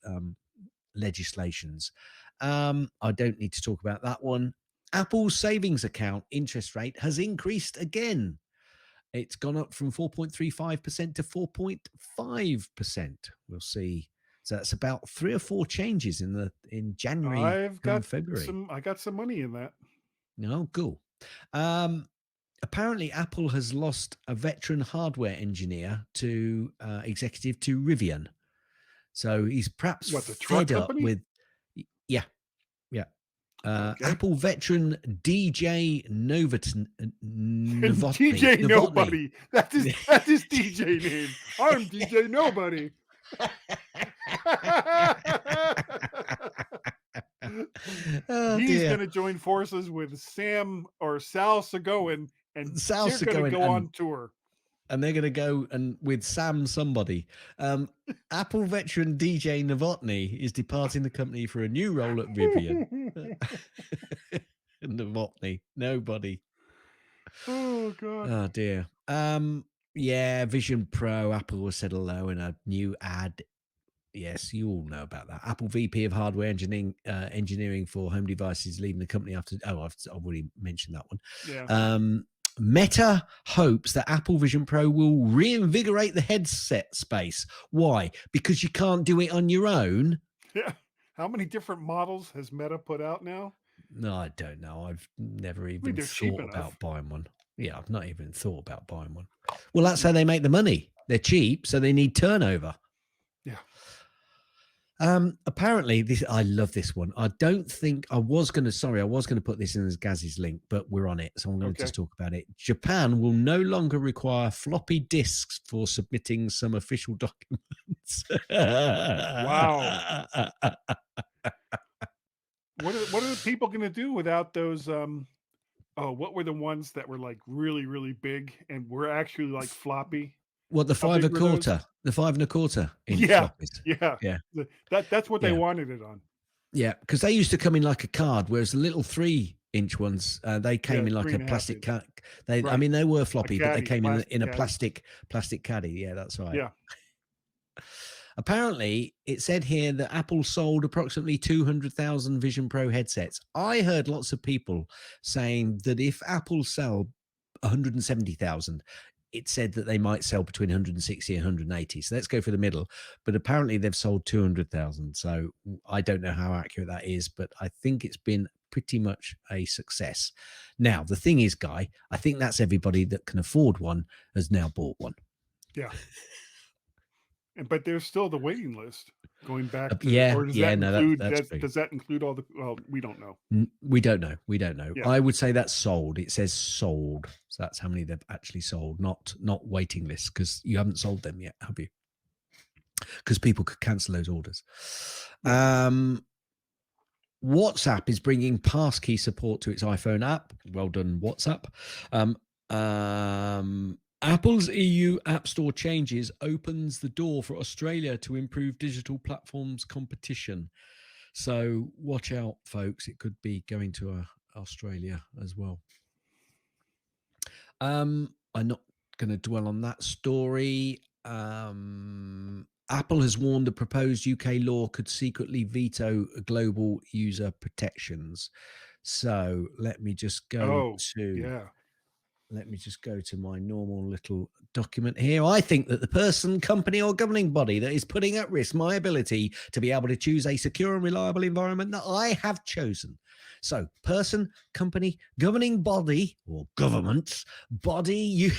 Speaker 2: legislations. I don't need to talk about that one. Apple's savings account interest rate has increased again. It's gone up from 4.35% to 4.5%. We'll see. So that's about 3 or 4 changes in January and February.
Speaker 1: I got some money in that.
Speaker 2: Oh, cool. Apparently, Apple has lost a veteran hardware engineer to executive to Rivian. So he's perhaps
Speaker 1: What, the truck
Speaker 2: fed up
Speaker 1: company?
Speaker 2: with, yeah.
Speaker 1: Okay.
Speaker 2: Apple veteran DJ Novotny.
Speaker 1: DJ Nobody. That is DJ name. I'm DJ Nobody.
Speaker 2: Oh,
Speaker 1: He's
Speaker 2: dear.
Speaker 1: going to join forces with Sam or Sal Segoen, and
Speaker 2: Sal
Speaker 1: they're going to
Speaker 2: Segoen
Speaker 1: go on tour.
Speaker 2: And they're going to go and with Sam somebody. Apple veteran DJ Novotny is departing the company for a new role at Rivian. Novotny, nobody.
Speaker 1: Oh, God.
Speaker 2: Oh, dear. Yeah, Vision Pro. Apple was said hello in a new ad. Yes, you all know about that. Apple VP of Hardware Engineering for Home Devices leaving the company after. Oh, I've already mentioned that one.
Speaker 1: Yeah.
Speaker 2: Meta hopes that Apple Vision Pro will reinvigorate the headset space. Why? Because you can't do it on your own.
Speaker 1: Yeah. How many different models has Meta put out now?
Speaker 2: No, I don't know. I've never
Speaker 1: I mean,
Speaker 2: even
Speaker 1: they're cheap
Speaker 2: thought
Speaker 1: enough.
Speaker 2: about buying one. Yeah, I've not even thought about buying one. Well, that's
Speaker 1: Mm-mm.
Speaker 2: how they make the money. They're cheap, so they need turnover.
Speaker 1: Yeah.
Speaker 2: Apparently, this I love this one. I don't think I was going to. Sorry, I was going to put this in as Gaz's link, but we're on it, so I'm going to
Speaker 1: Okay.
Speaker 2: just talk about it. Japan will no longer require floppy disks for submitting some official documents.
Speaker 1: Wow. What are the people going to do without those? Oh, what were the ones that were like really really big and were actually like floppy?
Speaker 2: What, the
Speaker 1: How
Speaker 2: five
Speaker 1: big
Speaker 2: and a
Speaker 1: were those?
Speaker 2: quarter? The 5 1/4 inch
Speaker 1: Yeah.
Speaker 2: floppies.
Speaker 1: Yeah.
Speaker 2: Yeah,
Speaker 1: That's what they
Speaker 2: yeah,
Speaker 1: wanted it on.
Speaker 2: yeah. Because they used to come in like a card, whereas the little 3 inch ones, they came
Speaker 1: Yeah,
Speaker 2: in like
Speaker 1: three
Speaker 2: a
Speaker 1: and a half
Speaker 2: plastic
Speaker 1: inch.
Speaker 2: cat. I
Speaker 1: Right.
Speaker 2: mean, they were
Speaker 1: A
Speaker 2: floppy, but they
Speaker 1: caddy,
Speaker 2: came
Speaker 1: plastic
Speaker 2: in a
Speaker 1: caddy.
Speaker 2: plastic caddy. Yeah, that's right.
Speaker 1: Yeah.
Speaker 2: Apparently, it said here that Apple sold approximately 200,000 Vision Pro headsets. I heard lots of people saying that if Apple sell 170,000, it said that they might sell between 160 and 180. So let's go for the middle. But apparently, they've sold 200,000. So I don't know how accurate that is, but I think it's been pretty much a success. Now, the thing is, Guy, I think that's everybody that can afford one has now bought one.
Speaker 1: Yeah. But there's still the waiting list going back to,
Speaker 2: Yeah,
Speaker 1: or does
Speaker 2: yeah,
Speaker 1: that
Speaker 2: no,
Speaker 1: include
Speaker 2: that's
Speaker 1: that?
Speaker 2: true.
Speaker 1: Does that include all the? Well, we don't know.
Speaker 2: We don't know. We don't know.
Speaker 1: Yeah.
Speaker 2: I would say that's sold. It says sold. So that's how many they've actually sold, not waiting lists, because you haven't sold them yet, have you? Because people could cancel those orders.
Speaker 1: Yeah.
Speaker 2: WhatsApp is bringing passkey support to its iPhone app. Well done, WhatsApp. Apple's EU App Store changes opens the door for Australia to improve digital platforms competition. So watch out, folks. It could be going to Australia as well. I'm not going to dwell on that story. Apple has warned the proposed UK law could secretly veto global user protections. So let me just go
Speaker 1: Oh,
Speaker 2: to
Speaker 1: yeah.
Speaker 2: my normal little document here. I think that the person, company, or governing body that is putting at risk my ability to be able to choose a secure and reliable environment that I have chosen. So, person, company, governing body, or government body, you,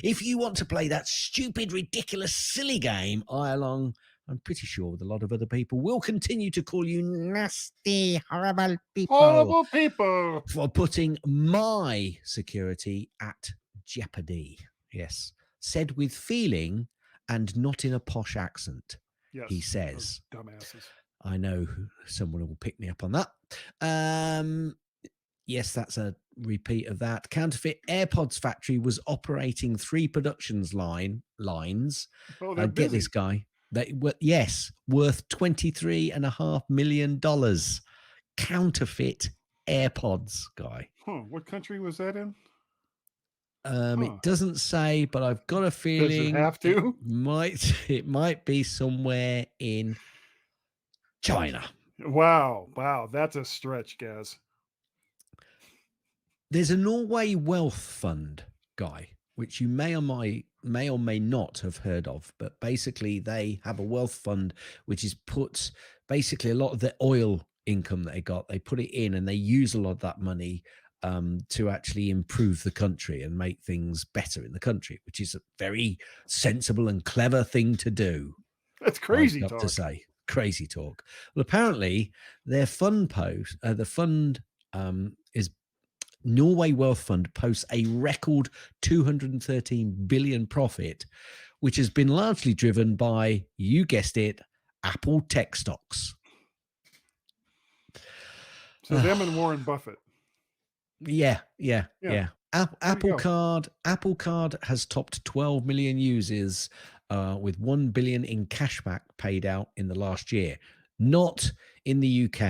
Speaker 2: if you want to play that stupid, ridiculous, silly game, I'm pretty sure with a lot of other people will continue to call you nasty, horrible people
Speaker 1: Horrible people.
Speaker 2: for putting my security at jeopardy. Yes. Said with feeling and not in a posh accent, he
Speaker 1: Yes. Those
Speaker 2: says.
Speaker 1: dumbasses.
Speaker 2: I know someone will pick me up on that. Yes, that's a repeat of that. Counterfeit AirPods factory was operating 3 productions lines.
Speaker 1: Oh, they're
Speaker 2: Get this,
Speaker 1: busy.
Speaker 2: guy. Yes, worth $23.5 million. Counterfeit AirPods, Guy.
Speaker 1: Huh. What country was that in?
Speaker 2: It
Speaker 1: Huh.
Speaker 2: doesn't say, but I've got a
Speaker 1: Does it
Speaker 2: feeling
Speaker 1: have to?
Speaker 2: it might be somewhere in China.
Speaker 1: Wow. Wow. That's a stretch, Gaz.
Speaker 2: There's a Norway Wealth Fund, Guy, which you may or may not have heard of, but basically they have a wealth fund which is put basically a lot of the oil income that they put it in, and they use a lot of that money to actually improve the country and make things better in the country, which is a very sensible and clever thing to do.
Speaker 1: That's
Speaker 2: I've
Speaker 1: crazy
Speaker 2: got to
Speaker 1: talk.
Speaker 2: say, crazy talk. Well, apparently their fund the fund is Norway Wealth Fund posts a record 213 billion profit, which has been largely driven by, you guessed it, Apple tech stocks.
Speaker 1: So them and Warren Buffett.
Speaker 2: Yeah.
Speaker 1: Yeah.
Speaker 2: Apple Card has topped 12 million users with 1 billion in cashback paid out in the last year. Not in the UK,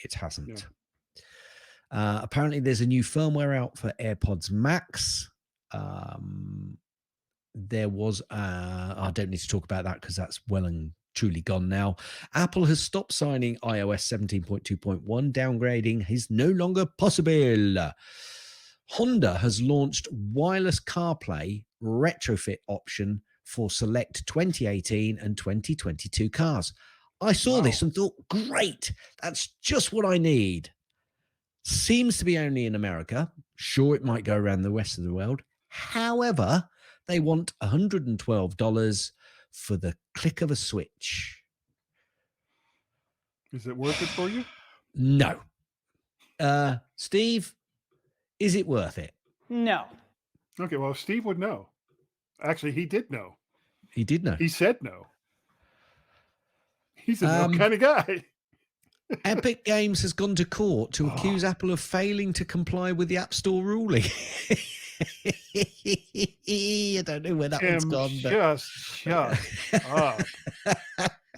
Speaker 2: it hasn't. Apparently, there's a new firmware out for AirPods Max. there was, I don't need to talk about that because that's well and truly gone now. Apple has stopped signing iOS 17.2.1. Downgrading is no longer possible. Honda has launched wireless CarPlay retrofit option for select 2018 and 2022 cars. I saw
Speaker 1: Wow.
Speaker 2: this and thought, great, that's just what I need. Seems to be only in America. Sure, it might go around the rest of the world. However, they want $112 for the click of a switch.
Speaker 1: Is it worth it for you?
Speaker 2: No. Steve, is it worth it?
Speaker 3: No.
Speaker 1: Okay, well, Steve would know. Actually, he did know.
Speaker 2: He did know.
Speaker 1: He said no. He's a no kind of guy.
Speaker 2: Epic Games has gone to court to accuse Apple of failing to comply with the App Store ruling. I don't know where that one's gone.
Speaker 1: Just shut up.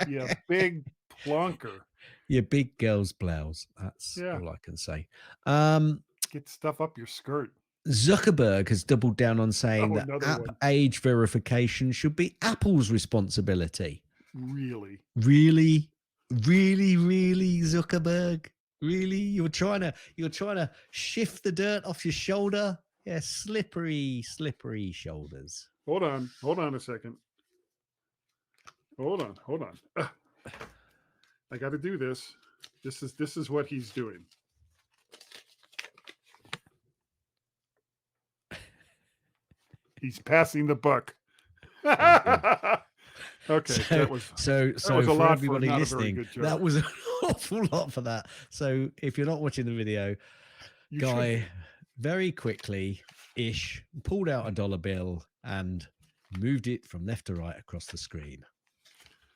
Speaker 1: You big plonker.
Speaker 2: You big girl's blouse. That's all I can say.
Speaker 1: Get stuff up your skirt.
Speaker 2: Zuckerberg has doubled down on saying that app age verification should be Apple's responsibility.
Speaker 1: Really?
Speaker 2: Really, Zuckerberg? Really? You're trying to shift the dirt off your shoulder? Yeah, slippery shoulders.
Speaker 1: Hold on a second. Hold on. I got to do this. This is what he's doing. He's passing the buck. Okay, that was a lot
Speaker 2: everybody listening. That was an awful lot for that. So if you're not watching the video, Guy very quickly pulled out a dollar bill and moved it from left to right across the screen,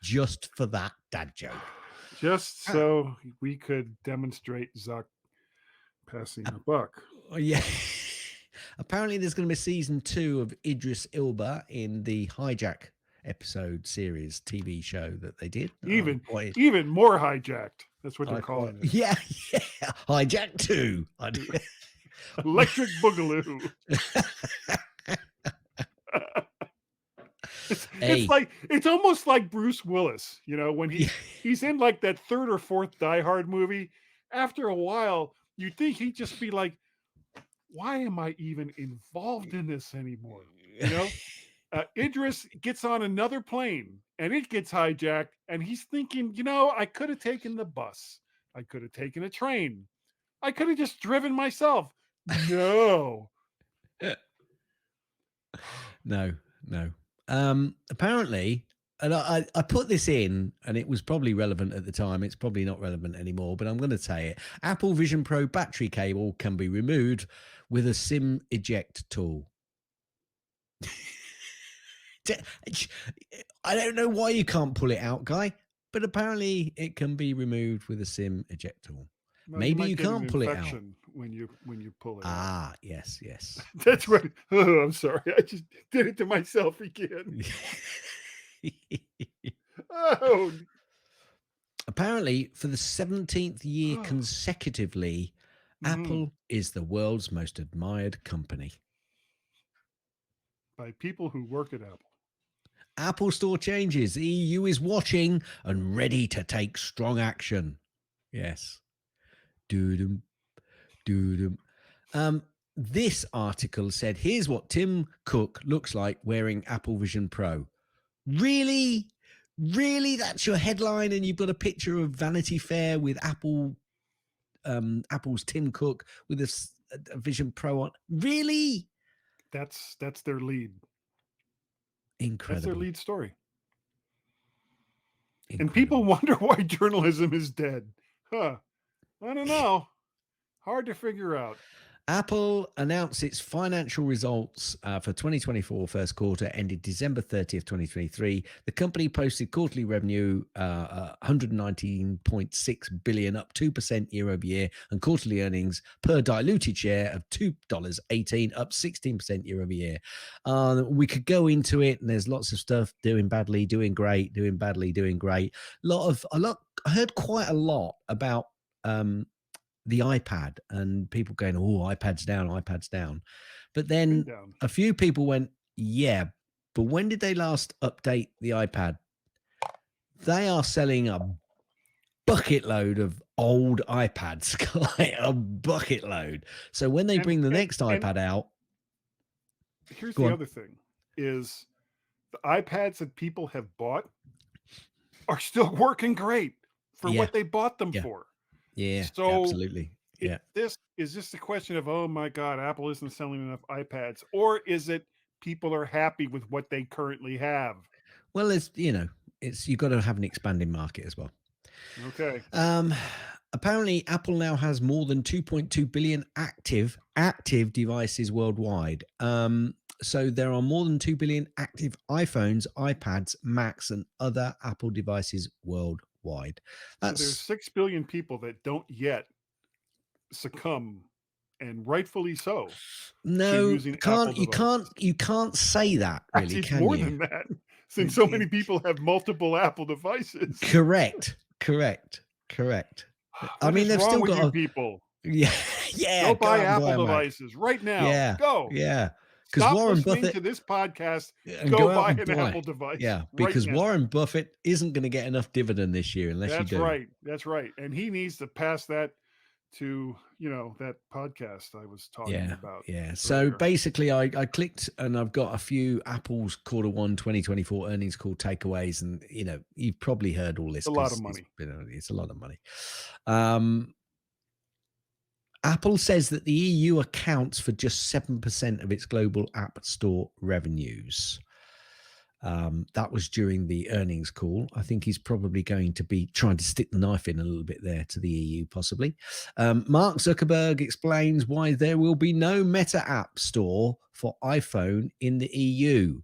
Speaker 2: just for that dad joke.
Speaker 1: Just so we could demonstrate Zuck passing the buck.
Speaker 2: Yeah. Apparently, there's going to be season 2 of Idris Elba in the Hijack episode series TV show that they did.
Speaker 1: Even more hijacked. That's what they're calling it.
Speaker 2: Yeah. Hijack 2.
Speaker 1: Electric Boogaloo. It's almost like Bruce Willis, when he's in like that third or fourth Die Hard movie. After a while, you'd think he'd just be like, why am I even involved in this anymore? Idris gets on another plane and it gets hijacked, and he's thinking, I could have taken the bus. I could have taken a train. I could have just driven myself. No.
Speaker 2: No. Apparently, and I put this in, and it was probably relevant at the time. It's probably not relevant anymore, but I'm going to say it. Apple Vision Pro battery cable can be removed with a SIM eject tool. I don't know why you can't pull it out, Guy, but apparently it can be removed with a SIM eject tool.
Speaker 1: Well,
Speaker 2: maybe you can't pull it out
Speaker 1: when you pull it out.
Speaker 2: Ah, yes.
Speaker 1: That's right. Oh, I'm sorry. I just did it to myself again. Oh.
Speaker 2: Apparently, for the 17th year consecutively, Apple is the world's most admired company.
Speaker 1: By people who work at Apple.
Speaker 2: Apple Store changes. The EU is watching and ready to take strong action. Yes. Doodum. This article said, here's what Tim Cook looks like wearing Apple Vision Pro. Really? That's your headline, and you've got a picture of Vanity Fair with Apple's Tim Cook with a Vision Pro on? Really?
Speaker 1: That's their lead.
Speaker 2: Incredible.
Speaker 1: That's their lead story. Incredible. And people wonder why journalism is dead. I don't know. Hard to figure out.
Speaker 2: Apple announced its financial results for 2024 first quarter ended December 30th, 2023. The company posted quarterly revenue 119.6 billion, up 2% year over year, and quarterly earnings per diluted share of $2.18, up 16% year over year. We could go into it, and there's lots of stuff: doing badly, doing great, doing badly, doing great. I heard quite a lot about the iPad and people going, oh, iPad's down. But then a few people went, yeah, But when did they last update the iPad? They are selling a bucket load of old iPads, like a bucket load. So when they
Speaker 1: And
Speaker 2: bring the
Speaker 1: and
Speaker 2: next
Speaker 1: and
Speaker 2: iPad out,
Speaker 1: here's
Speaker 2: go
Speaker 1: the
Speaker 2: on.
Speaker 1: other thing is the iPads that people have bought are still working great for
Speaker 2: Yeah,
Speaker 1: what they bought them
Speaker 2: yeah,
Speaker 1: for.
Speaker 2: yeah,
Speaker 1: So
Speaker 2: absolutely.
Speaker 1: is
Speaker 2: Yeah.
Speaker 1: this a question of, oh my God, Apple isn't selling enough iPads, or is it people are happy with what they currently have?
Speaker 2: Well, it's you've got to have an expanding market as well.
Speaker 1: Okay,
Speaker 2: Um, apparently, Apple now has more than 2.2 billion active devices worldwide. So there are more than 2 billion active iPhones, iPads, Macs, and other Apple devices worldwide.
Speaker 1: so there's
Speaker 2: That's
Speaker 1: 6 billion people that don't yet succumb, and rightfully so, to
Speaker 2: no,
Speaker 1: using Apple
Speaker 2: can't you
Speaker 1: devices.
Speaker 2: can't you can't say that really,
Speaker 1: Actually, it's
Speaker 2: can
Speaker 1: more
Speaker 2: you?
Speaker 1: than that, since so many people have multiple Apple devices.
Speaker 2: Correct, correct, correct. I
Speaker 1: What
Speaker 2: mean,
Speaker 1: is
Speaker 2: they've
Speaker 1: wrong
Speaker 2: still
Speaker 1: with you
Speaker 2: got a
Speaker 1: people?
Speaker 2: yeah, yeah.
Speaker 1: Go
Speaker 2: Go
Speaker 1: buy
Speaker 2: out and buy
Speaker 1: Apple
Speaker 2: a Mac.
Speaker 1: devices right now.
Speaker 2: Yeah,
Speaker 1: Go.
Speaker 2: yeah. Because
Speaker 1: Stop
Speaker 2: Warren
Speaker 1: listening
Speaker 2: Buffett
Speaker 1: to this podcast.
Speaker 2: and
Speaker 1: Go
Speaker 2: go out
Speaker 1: buy
Speaker 2: and
Speaker 1: an
Speaker 2: buy.
Speaker 1: Apple device
Speaker 2: Yeah,
Speaker 1: right
Speaker 2: because
Speaker 1: now.
Speaker 2: Warren Buffett isn't going to get enough dividend this year unless you
Speaker 1: That's
Speaker 2: do.
Speaker 1: right. That's right. And he needs to pass that to, that podcast I was talking
Speaker 2: Yeah,
Speaker 1: about
Speaker 2: yeah. So
Speaker 1: earlier.
Speaker 2: basically, I clicked and I've got a few Apple's Q1 2024 earnings call takeaways, and you've probably heard all this
Speaker 1: A lot of
Speaker 2: because it's
Speaker 1: money.
Speaker 2: it's a lot of money. Apple says that the EU accounts for just 7% of its global app store revenues. That was during the earnings call. I think he's probably going to be trying to stick the knife in a little bit there to the EU, possibly. Mark Zuckerberg explains why there will be no Meta App Store for iPhone in the EU.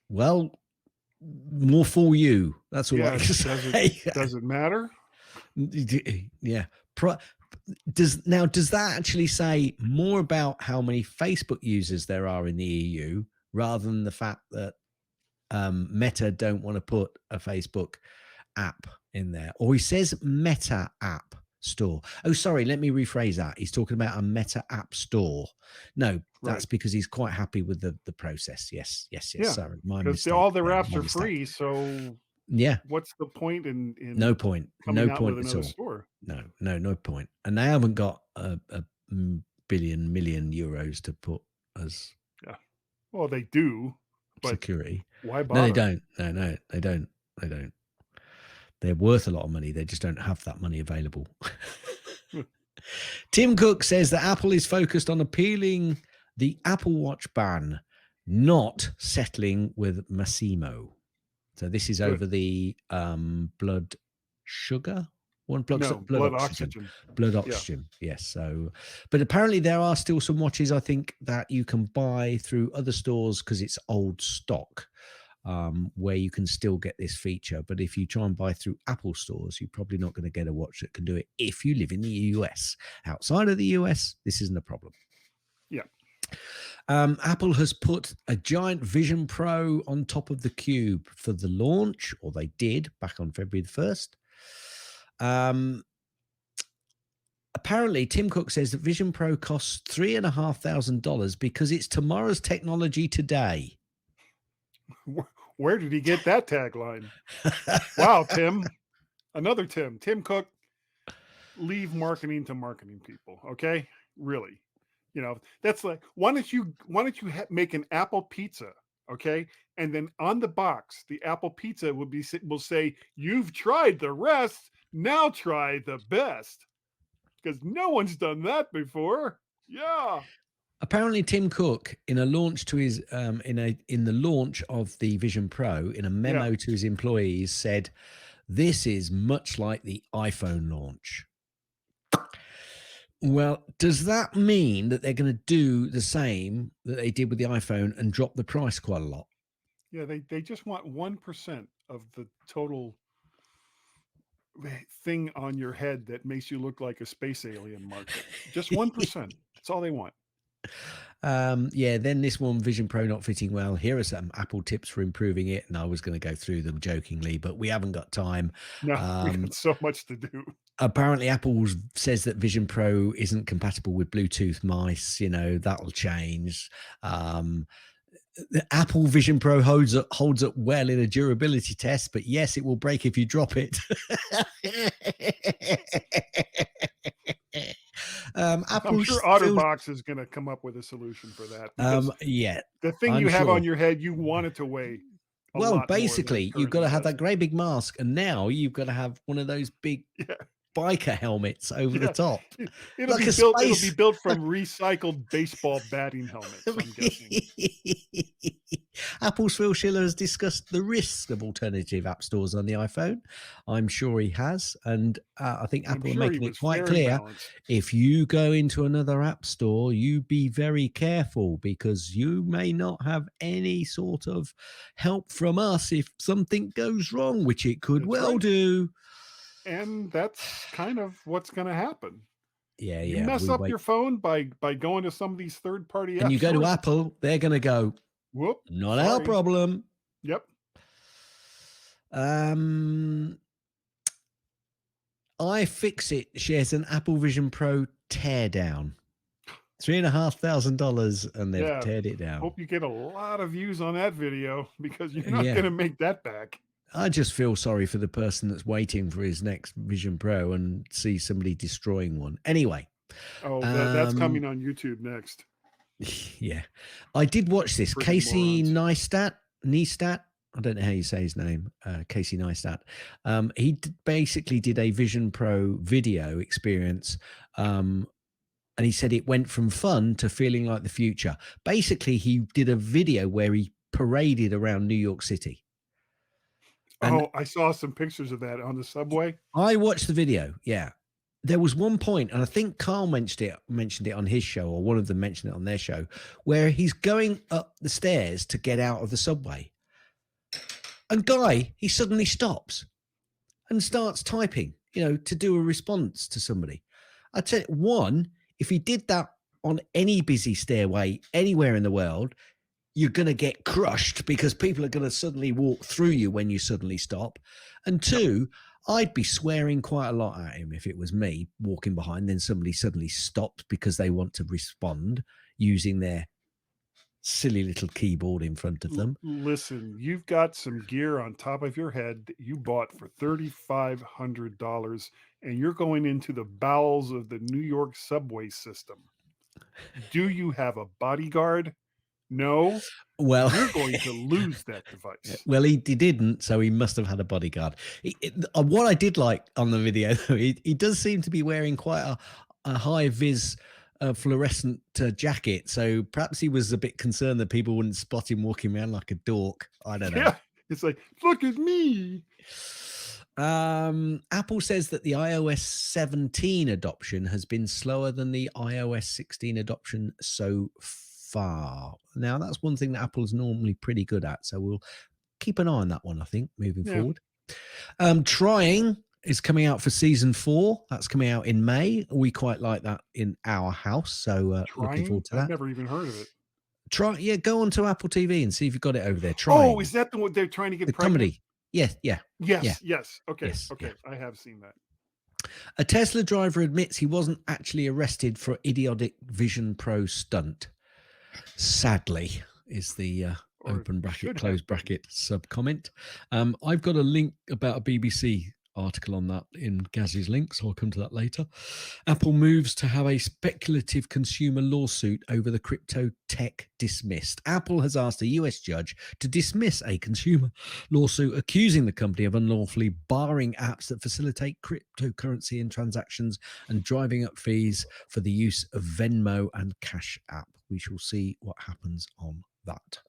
Speaker 2: Well, more for you. That's all I
Speaker 1: Yeah.
Speaker 2: can say.
Speaker 1: Does it matter?
Speaker 2: Yeah. Does that actually say more about how many Facebook users there are in the EU rather than the fact that Meta don't want to put a Facebook app in there? Or he says Meta App Store. Oh, sorry, let me rephrase that. He's talking about a Meta App Store. No, that's
Speaker 1: Right.
Speaker 2: because he's quite happy with the process. Yes.
Speaker 1: Yeah.
Speaker 2: Sorry, my
Speaker 1: Because
Speaker 2: mistake.
Speaker 1: all their
Speaker 2: There,
Speaker 1: apps
Speaker 2: my
Speaker 1: are
Speaker 2: mistake.
Speaker 1: free. So
Speaker 2: Yeah,
Speaker 1: what's the point in
Speaker 2: no point.
Speaker 1: coming
Speaker 2: No
Speaker 1: out with
Speaker 2: point at
Speaker 1: another
Speaker 2: all.
Speaker 1: store?
Speaker 2: No point. And they haven't got a billion million euros to put as
Speaker 1: Yeah. Well, they do, but
Speaker 2: security.
Speaker 1: why
Speaker 2: No, they
Speaker 1: bother?
Speaker 2: don't. No, they don't. They don't. They're worth a lot of money. They just don't have that money available. Tim Cook says that Apple is focused on appealing the Apple Watch ban, not settling with Massimo. So this is
Speaker 1: Good.
Speaker 2: over the blood sugar,
Speaker 1: No,
Speaker 2: blood
Speaker 1: blood
Speaker 2: oxygen,
Speaker 1: oxygen.
Speaker 2: blood
Speaker 1: Yeah.
Speaker 2: oxygen. Yes. So, but apparently there are still some watches I think that you can buy through other stores because it's old stock, where you can still get this feature. But if you try and buy through Apple stores, you're probably not going to get a watch that can do it if you live in the US. Outside of the US, this isn't a problem.
Speaker 1: Yeah.
Speaker 2: Apple has put a giant Vision Pro on top of the Cube for the launch, or they did back on February the 1st. Apparently, Tim Cook says that Vision Pro costs $3,500 because it's tomorrow's technology today.
Speaker 1: Where did he get that tagline? Wow, Tim. Another Tim. Tim Cook, leave marketing to marketing people, okay? Really. That's like, why don't you make an Apple pizza, okay? And then on the box, the Apple pizza will say, "You've tried the rest, now try the best." Because no one's done that before. Yeah.
Speaker 2: Apparently, Tim Cook, in a launch to his in the launch of the Vision Pro, in a
Speaker 1: Yeah.
Speaker 2: memo to his employees, said, "This is much like the iPhone launch." Well, does that mean that they're going to do the same that they did with the iPhone and drop the price quite a lot?
Speaker 1: Yeah, they just want 1% of the total thing on your head that makes you look like a space alien market. Just 1%. That's all they want.
Speaker 2: Yeah, then this one, Vision Pro not fitting well. Here are some Apple tips for improving it. And I was going to go through them jokingly, but we haven't got time.
Speaker 1: No, we got so much to do.
Speaker 2: Apparently, Apple says that Vision Pro isn't compatible with Bluetooth mice. That'll change. The Apple Vision Pro holds up well in a durability test, but yes, it will break if you drop it.
Speaker 1: I'm
Speaker 2: Apple
Speaker 1: sure
Speaker 2: feels,
Speaker 1: OtterBox is going to come up with a solution for that, because
Speaker 2: yeah,
Speaker 1: the thing
Speaker 2: I'm
Speaker 1: you have on
Speaker 2: sure.
Speaker 1: your head, you want it to weigh a
Speaker 2: Well,
Speaker 1: lot more than it
Speaker 2: basically, you've got
Speaker 1: currently
Speaker 2: to have
Speaker 1: does.
Speaker 2: that great big mask, and now you've got to have one of those big
Speaker 1: Yeah,
Speaker 2: biker helmets over the
Speaker 1: yeah.
Speaker 2: top,
Speaker 1: It'll
Speaker 2: like
Speaker 1: be
Speaker 2: a
Speaker 1: built. It'll be
Speaker 2: space.
Speaker 1: built from recycled baseball batting helmets, I'm guessing.
Speaker 2: Apple's Phil Schiller has discussed the risks of alternative app stores on the iPhone. I'm sure he has. And I think
Speaker 1: I'm
Speaker 2: Apple are
Speaker 1: sure he
Speaker 2: making
Speaker 1: was
Speaker 2: it quite
Speaker 1: fair and
Speaker 2: clear.
Speaker 1: balanced.
Speaker 2: If you go into another app store, you be very careful, because you may not have any sort of help from us if something goes wrong, which it could
Speaker 1: That's
Speaker 2: well
Speaker 1: right.
Speaker 2: do.
Speaker 1: And that's kind of what's going to happen.
Speaker 2: Yeah,
Speaker 1: You
Speaker 2: yeah.
Speaker 1: mess
Speaker 2: We
Speaker 1: up
Speaker 2: wait.
Speaker 1: your phone by going to some of these third-party
Speaker 2: And
Speaker 1: app
Speaker 2: you go to
Speaker 1: stores.
Speaker 2: Apple, they're going to go,
Speaker 1: Whoop,
Speaker 2: not our
Speaker 1: sorry.
Speaker 2: problem.
Speaker 1: Yep.
Speaker 2: iFixit shares an Apple Vision Pro teardown. $3,500, and they've
Speaker 1: Yeah.
Speaker 2: teared it down.
Speaker 1: Hope you get a lot of views on that video, because you're not
Speaker 2: Yeah.
Speaker 1: going to make that back.
Speaker 2: I just feel sorry for the person that's waiting for his next Vision Pro and see somebody destroying one. Anyway.
Speaker 1: Oh, that's coming on YouTube next.
Speaker 2: Yeah. I did watch this.
Speaker 1: Friggin'
Speaker 2: Casey
Speaker 1: morons.
Speaker 2: Neistat. I don't know how you say his name. Casey Neistat. He basically did a Vision Pro video experience. And he said it went from fun to feeling like the future. Basically, he did a video where he paraded around New York City. And
Speaker 1: Oh, I saw some pictures of that on the subway.
Speaker 2: I watched the video. Yeah. There was one point, and I think Carl mentioned it on his show, or one of them mentioned it on their show, where he's going up the stairs to get out of the subway. And he suddenly stops and starts typing, to do a response to somebody. I'd say, one, if he did that on any busy stairway anywhere in the world, you're going to get crushed, because people are going to suddenly walk through you when you suddenly stop. And two, I'd be swearing quite a lot at him if it was me walking behind, then somebody suddenly stopped because they want to respond using their silly little keyboard in front of them.
Speaker 1: Listen, you've got some gear on top of your head that you bought for $3,500, and you're going into the bowels of the New York subway system. Do you have a bodyguard? No.
Speaker 2: Well,
Speaker 1: you're going to lose that device.
Speaker 2: Well, he didn't, so he must have had a bodyguard. What I did like on the video, though, he does seem to be wearing quite a high vis fluorescent jacket, so perhaps he was a bit concerned that people wouldn't spot him walking around like a dork. I don't know.
Speaker 1: Yeah, it's like, look at me.
Speaker 2: Apple says that the iOS 17 adoption has been slower than the iOS 16 adoption so far. Now, that's one thing that Apple's normally pretty good at, so we'll keep an eye on that one, I think, moving forward. Trying is coming out for season 4. That's coming out in May. We quite like that in our house, so looking forward to that.
Speaker 1: I've never even heard of it.
Speaker 2: Go onto Apple TV and see if you've got it over there. Trying.
Speaker 1: Oh, is that the one they're trying to get
Speaker 2: the
Speaker 1: pregnant?
Speaker 2: Comedy? Yes.
Speaker 1: Okay,
Speaker 2: yes,
Speaker 1: okay,
Speaker 2: yeah.
Speaker 1: I have seen that.
Speaker 2: A Tesla driver admits he wasn't actually arrested for idiotic Vision Pro stunt. Sadly, is the open bracket, close bracket sub comment. I've got a link about a BBC article on that in Gazzy's link, so I'll come to that later. Apple moves to have a speculative consumer lawsuit over the crypto tech dismissed. Apple has asked a US judge to dismiss a consumer lawsuit accusing the company of unlawfully barring apps that facilitate cryptocurrency in transactions and driving up fees for the use of Venmo and Cash App. We shall see what happens on that.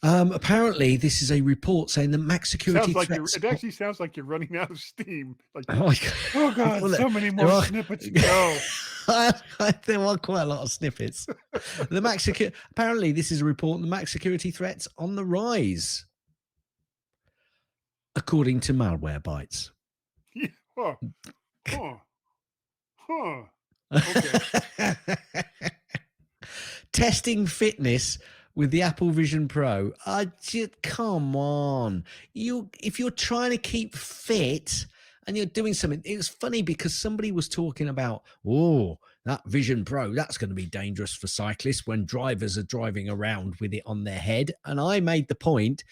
Speaker 2: Apparently, this is a report saying that Mac security threats.
Speaker 1: It actually sounds like you're running out of steam. Like,
Speaker 2: oh
Speaker 1: God, well, so many more snippets to go.
Speaker 2: There are quite a lot of snippets. The Mac apparently, this is a report. The Mac security threats on the rise, according to Malwarebytes.
Speaker 1: Yeah. Okay.
Speaker 2: Testing fitness with the Apple Vision Pro. Come on. If you're trying to keep fit and you're doing something, it was funny because somebody was talking about, That Vision Pro, that's going to be dangerous for cyclists when drivers are driving around with it on their head. And I made the point,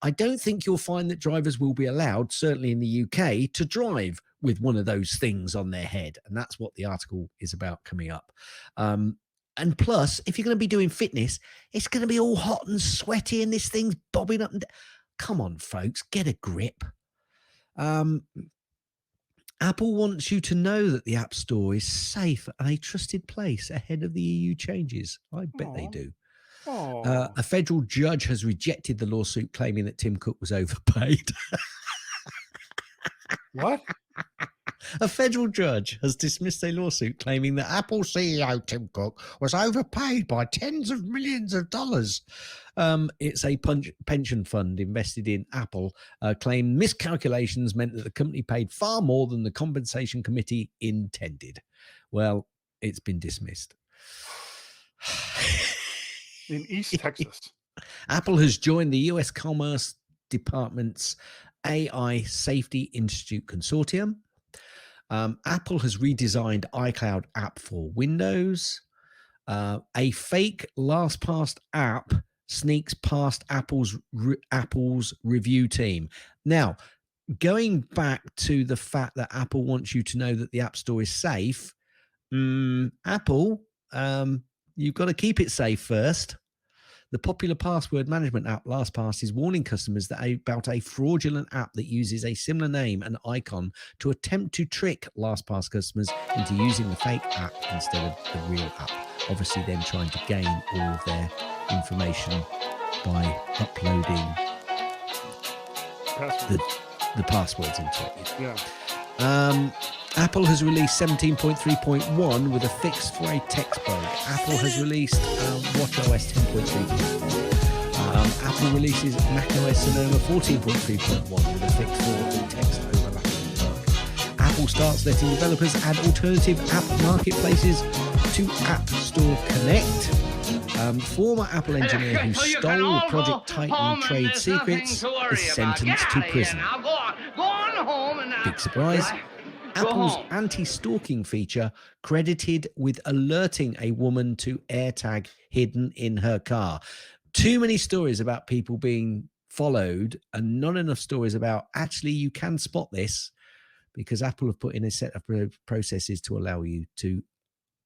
Speaker 2: I don't think you'll find that drivers will be allowed, certainly in the UK, to drive with one of those things on their head. And that's what the article is about coming up. And plus, if you're going to be doing fitness, it's going to be all hot and sweaty and this thing's bobbing up. Come on, folks, get a grip. Apple wants you to know that the App Store is safe and a trusted place ahead of the EU changes. I bet they do. A federal judge has rejected the lawsuit claiming that Tim Cook was overpaid.
Speaker 1: What?
Speaker 2: A federal judge has dismissed a lawsuit claiming that Apple CEO Tim Cook was overpaid by tens of millions of dollars. It's a pension fund invested in Apple claimed miscalculations meant that the company paid far more than the compensation committee intended. Well, it's been dismissed.
Speaker 1: In East Texas.
Speaker 2: Apple has joined the US Commerce Department's AI Safety Institute Consortium. Apple has redesigned iCloud app for Windows. A fake LastPass app sneaks past Apple's review team. Now, going back to the fact that Apple wants you to know that the App Store is safe, Apple, you've got to keep it safe first. The popular password management app LastPass is warning customers about a fraudulent app that uses a similar name and icon to attempt to trick LastPass customers into using the fake app instead of the real app. Obviously, then trying to gain all of their information by uploading the passwords into it.
Speaker 1: Yeah.
Speaker 2: Apple has released 17.3.1 with a fix for a text bug. Apple has released watchOS 10.3. Apple releases macOS Sonoma 14.3.1 with a fix for the text overlapping bug. Apple starts letting developers add alternative app marketplaces to App Store Connect. Former Apple engineer who stole Project Titan trade secrets is sentenced to prison. Big surprise. Apple's anti-stalking feature credited with alerting a woman to AirTag hidden in her car. Too many stories about people being followed and not enough stories about actually you can spot this, because Apple have put in a set of processes to allow you to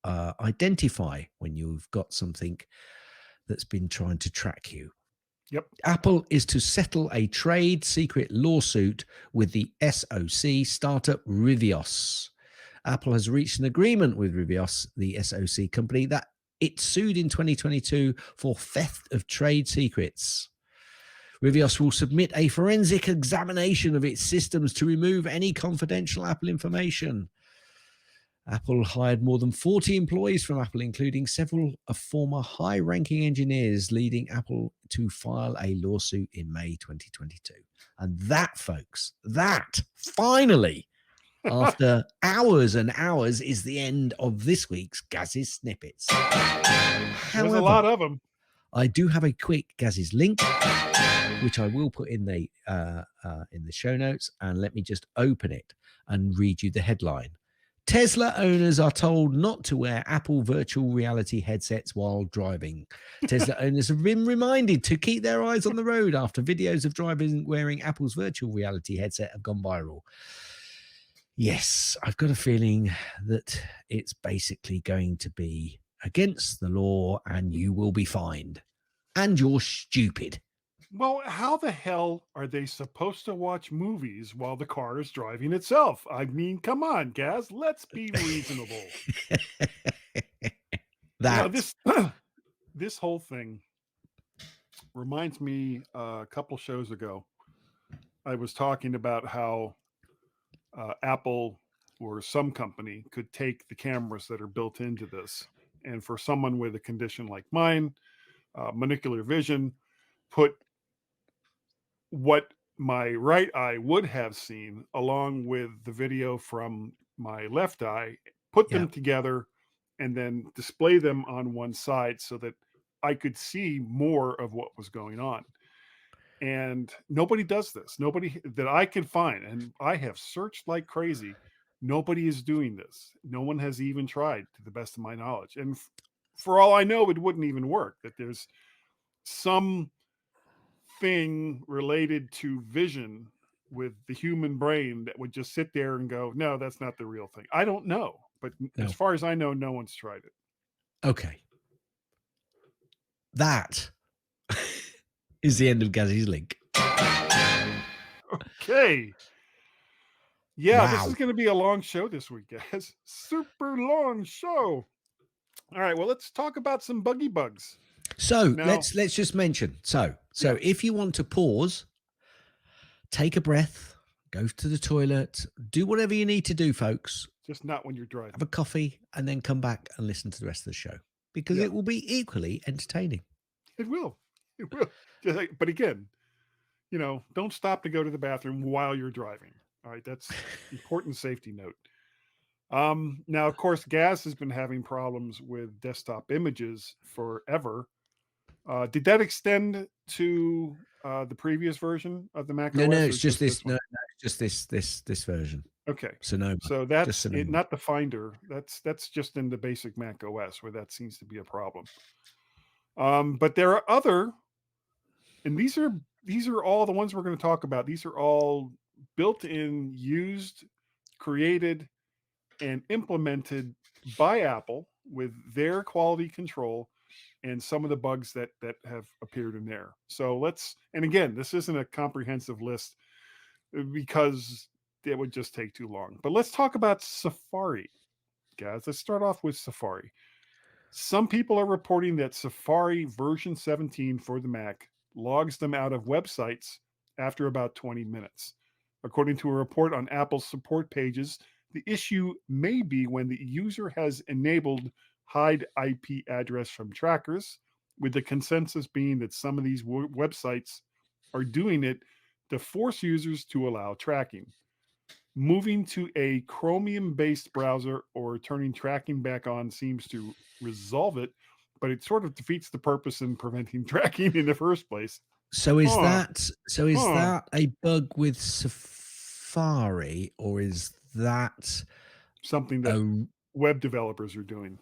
Speaker 2: identify when you've got something that's been trying to track you.
Speaker 1: Yep.
Speaker 2: Apple is to settle a trade secret lawsuit with the SoC startup Rivios. Apple has reached an agreement with Rivios, the SoC company, that it sued in 2022 for theft of trade secrets. Rivios will submit a forensic examination of its systems to remove any confidential Apple information. Apple hired more than 40 employees from Apple, including several of former high-ranking engineers, leading Apple to file a lawsuit in May 2022. And that, folks, that finally, after hours and hours, is the end of this week's Gaz's Snippets.
Speaker 1: There's a lot of them.
Speaker 2: I do have a quick Gaz's link, which I will put in the show notes. And let me just open it and read you the headline. Tesla owners are told not to wear Apple virtual reality headsets while driving. Tesla owners have been reminded to keep their eyes on the road after videos of drivers wearing Apple's virtual reality headset have gone viral. Yes, I've got a feeling that it's basically going to be against the law and you will be fined. And you're stupid.
Speaker 1: Well, how the hell are they supposed to watch movies while the car is driving itself? I mean, come on, Gaz, let's be reasonable. This whole thing reminds me a couple shows ago. I was talking about how Apple or some company could take the cameras that are built into this, and for someone with a condition like mine, monocular vision, put what my right eye would have seen along with the video from my left eye, put them together, and then display them on one side so that I could see more of what was going on. And nobody does this. Nobody that I can find. And I have searched like crazy. Nobody is doing this. No one has even tried, to the best of my knowledge. And for all I know, it wouldn't even work. That there's some thing related to vision with the human brain that would just sit there and go, no, that's not the real thing. I don't know. But as
Speaker 2: No.
Speaker 1: far as I know, no one's tried it.
Speaker 2: Okay. That is the end of Gazzy's link.
Speaker 1: Okay. Yeah, this is
Speaker 2: Wow.
Speaker 1: going to be a long show this week, guys. Super long show. All right, well, let's talk about some buggy bugs.
Speaker 2: So
Speaker 1: Now,
Speaker 2: let's just mention. So
Speaker 1: yeah,
Speaker 2: if you want to pause, take a breath, go to the toilet, do whatever you need to do, folks.
Speaker 1: just not when you're driving.
Speaker 2: Have a coffee, and then come back and listen to the rest of the show because
Speaker 1: Yeah,
Speaker 2: it will be equally entertaining.
Speaker 1: it will. It will. But again, don't stop to go to the bathroom while you're driving. All right, that's important safety note. Now, of course, Gaz has been having problems with desktop images forever. Did that extend to the previous version of the Mac
Speaker 2: No,
Speaker 1: OS or
Speaker 2: it's just
Speaker 1: just this
Speaker 2: this.
Speaker 1: one?
Speaker 2: No, it's just this version.
Speaker 1: Okay,
Speaker 2: Sonoma.
Speaker 1: so
Speaker 2: Just
Speaker 1: that's it,
Speaker 2: Sonoma.
Speaker 1: not the Finder. That's just in the basic Mac OS where that seems to be a problem. But there are other, and these are all the ones we're going to talk about. These are all built-in, used, created, and implemented by Apple with their quality control and some of the bugs that have appeared in there. So and again, this isn't a comprehensive list because it would just take too long. But let's talk about Safari, guys. Let's start off with Safari. Some people are reporting that Safari version 17 for the Mac logs them out of websites after about 20 minutes. According to a report on Apple's support pages, the issue may be when the user has enabled hide IP address from trackers, with the consensus being that some of these websites are doing it to force users to allow tracking. Moving to a Chromium based browser or turning tracking back on seems to resolve it, but it sort of defeats the purpose in preventing tracking in the first place.
Speaker 2: So
Speaker 1: Huh,
Speaker 2: is
Speaker 1: huh.
Speaker 2: that a bug with Safari, or is that
Speaker 1: Something that
Speaker 2: a
Speaker 1: web developers are doing.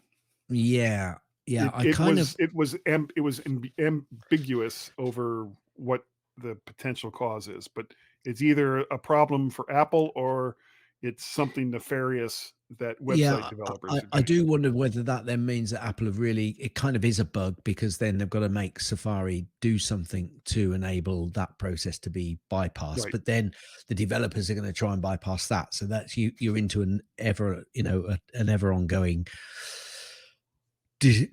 Speaker 2: yeah, yeah?
Speaker 1: It
Speaker 2: I
Speaker 1: it
Speaker 2: kind
Speaker 1: was
Speaker 2: of
Speaker 1: it was it was ambiguous over what the potential cause is, but it's either a problem for Apple or it's something nefarious that website
Speaker 2: yeah.
Speaker 1: developers are
Speaker 2: I
Speaker 1: doing.
Speaker 2: do wonder whether that then means that Apple have really it kind of is a bug because then they've got to make Safari do something to enable that process to be bypassed.
Speaker 1: Right.
Speaker 2: But then the developers are going to try and bypass that. So that's you're into an ever an ever ongoing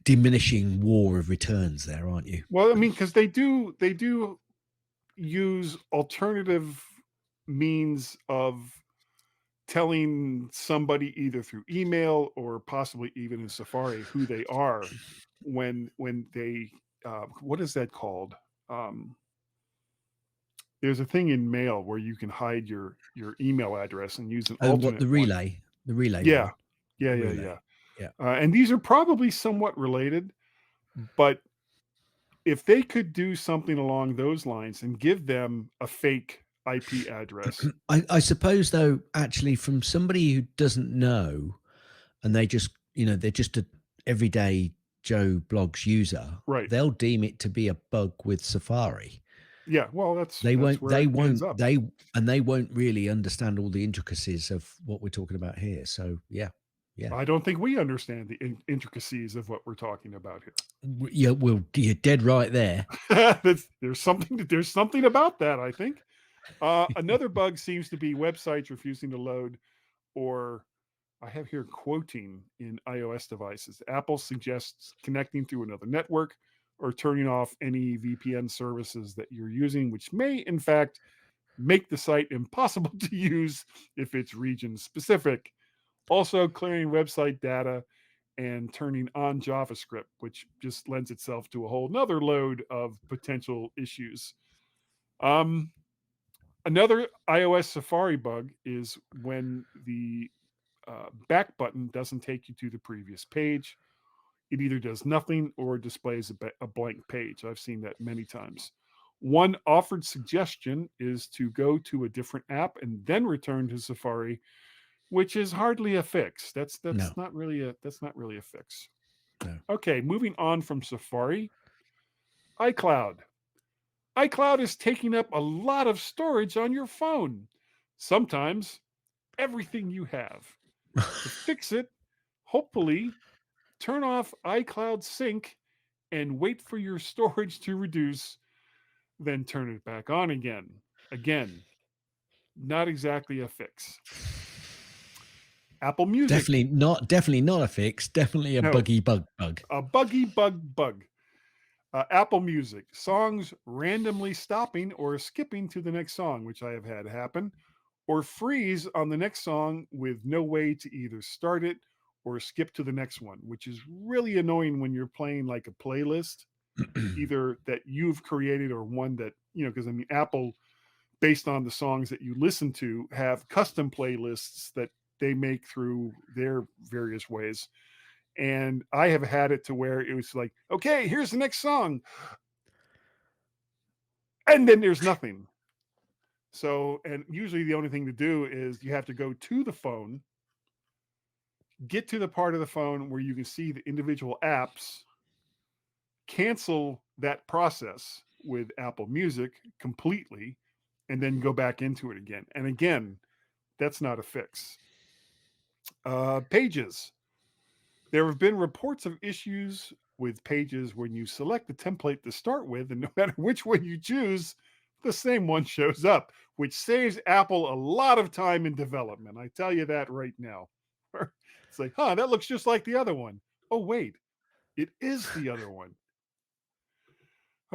Speaker 2: diminishing war of returns there, aren't you?
Speaker 1: Well, I mean, because they do use alternative means of telling somebody either through email or possibly even in Safari who they are when they what is that called? Um, there's a thing in mail where you can hide your email address and use an
Speaker 2: Oh, what
Speaker 1: alternate one.
Speaker 2: the relay
Speaker 1: Yeah,
Speaker 2: one,
Speaker 1: yeah,
Speaker 2: the
Speaker 1: yeah, yeah.
Speaker 2: relay. Yeah.
Speaker 1: And these are probably somewhat related, but if they could do something along those lines and give them a fake IP address,
Speaker 2: I suppose though, actually, from somebody who doesn't know, and they just they're just a everyday Joe Blogs user,
Speaker 1: right?
Speaker 2: they'll deem it to be a bug with Safari.
Speaker 1: Yeah, well, that's
Speaker 2: They
Speaker 1: that's
Speaker 2: won't.
Speaker 1: where it ends up.
Speaker 2: They won't really understand all the intricacies of what we're talking about here. So yeah, yeah,
Speaker 1: I don't think we understand the intricacies of what we're talking about here.
Speaker 2: yeah. Well, you're dead right there.
Speaker 1: There's something about that, I think. Another bug seems to be websites refusing to load, or I have here quoting in iOS devices. Apple suggests connecting through another network or turning off any VPN services that you're using, which may, in fact, make the site impossible to use if it's region specific. Also, clearing website data and turning on JavaScript, which just lends itself to a whole nother load of potential issues. Um, Another iOS Safari bug is when the back button doesn't take you to the previous page. It either does nothing or displays a blank page. I've seen that many times. One offered suggestion is to go to a different app and then return to Safari which is hardly a fix.
Speaker 2: No,
Speaker 1: That's not really a fix.
Speaker 2: no.
Speaker 1: Okay, moving on from Safari, iCloud. iCloud is taking up a lot of storage on your phone. Sometimes everything you have. To fix it, hopefully turn off iCloud Sync and wait for your storage to reduce, then turn it back on again. Again, not exactly a fix. Apple Music.
Speaker 2: Definitely not a fix. Definitely a
Speaker 1: No,
Speaker 2: buggy bug.
Speaker 1: a bug. Apple Music. Songs randomly stopping or skipping to the next song, which I have had happen, or freeze on the next song with no way to either start it or skip to the next one, which is really annoying when you're playing like a playlist, either that you've created or one that, because I mean, Apple, based on the songs that you listen to, have custom playlists that they make through their various ways. And I have had it to where it was like, okay, here's the next song. And then there's nothing. So, and usually the only thing to do is you have to go to the phone, get to the part of the phone where you can see the individual apps, cancel that process with Apple Music completely, and then go back into it again. And again, that's not a fix. Pages. There have been reports of issues with pages when you select the template to start with, and no matter which one you choose, the same one shows up, which saves Apple a lot of time in development. I tell you that right now. It's like, that looks just like the other one. Oh, wait, it is the other one.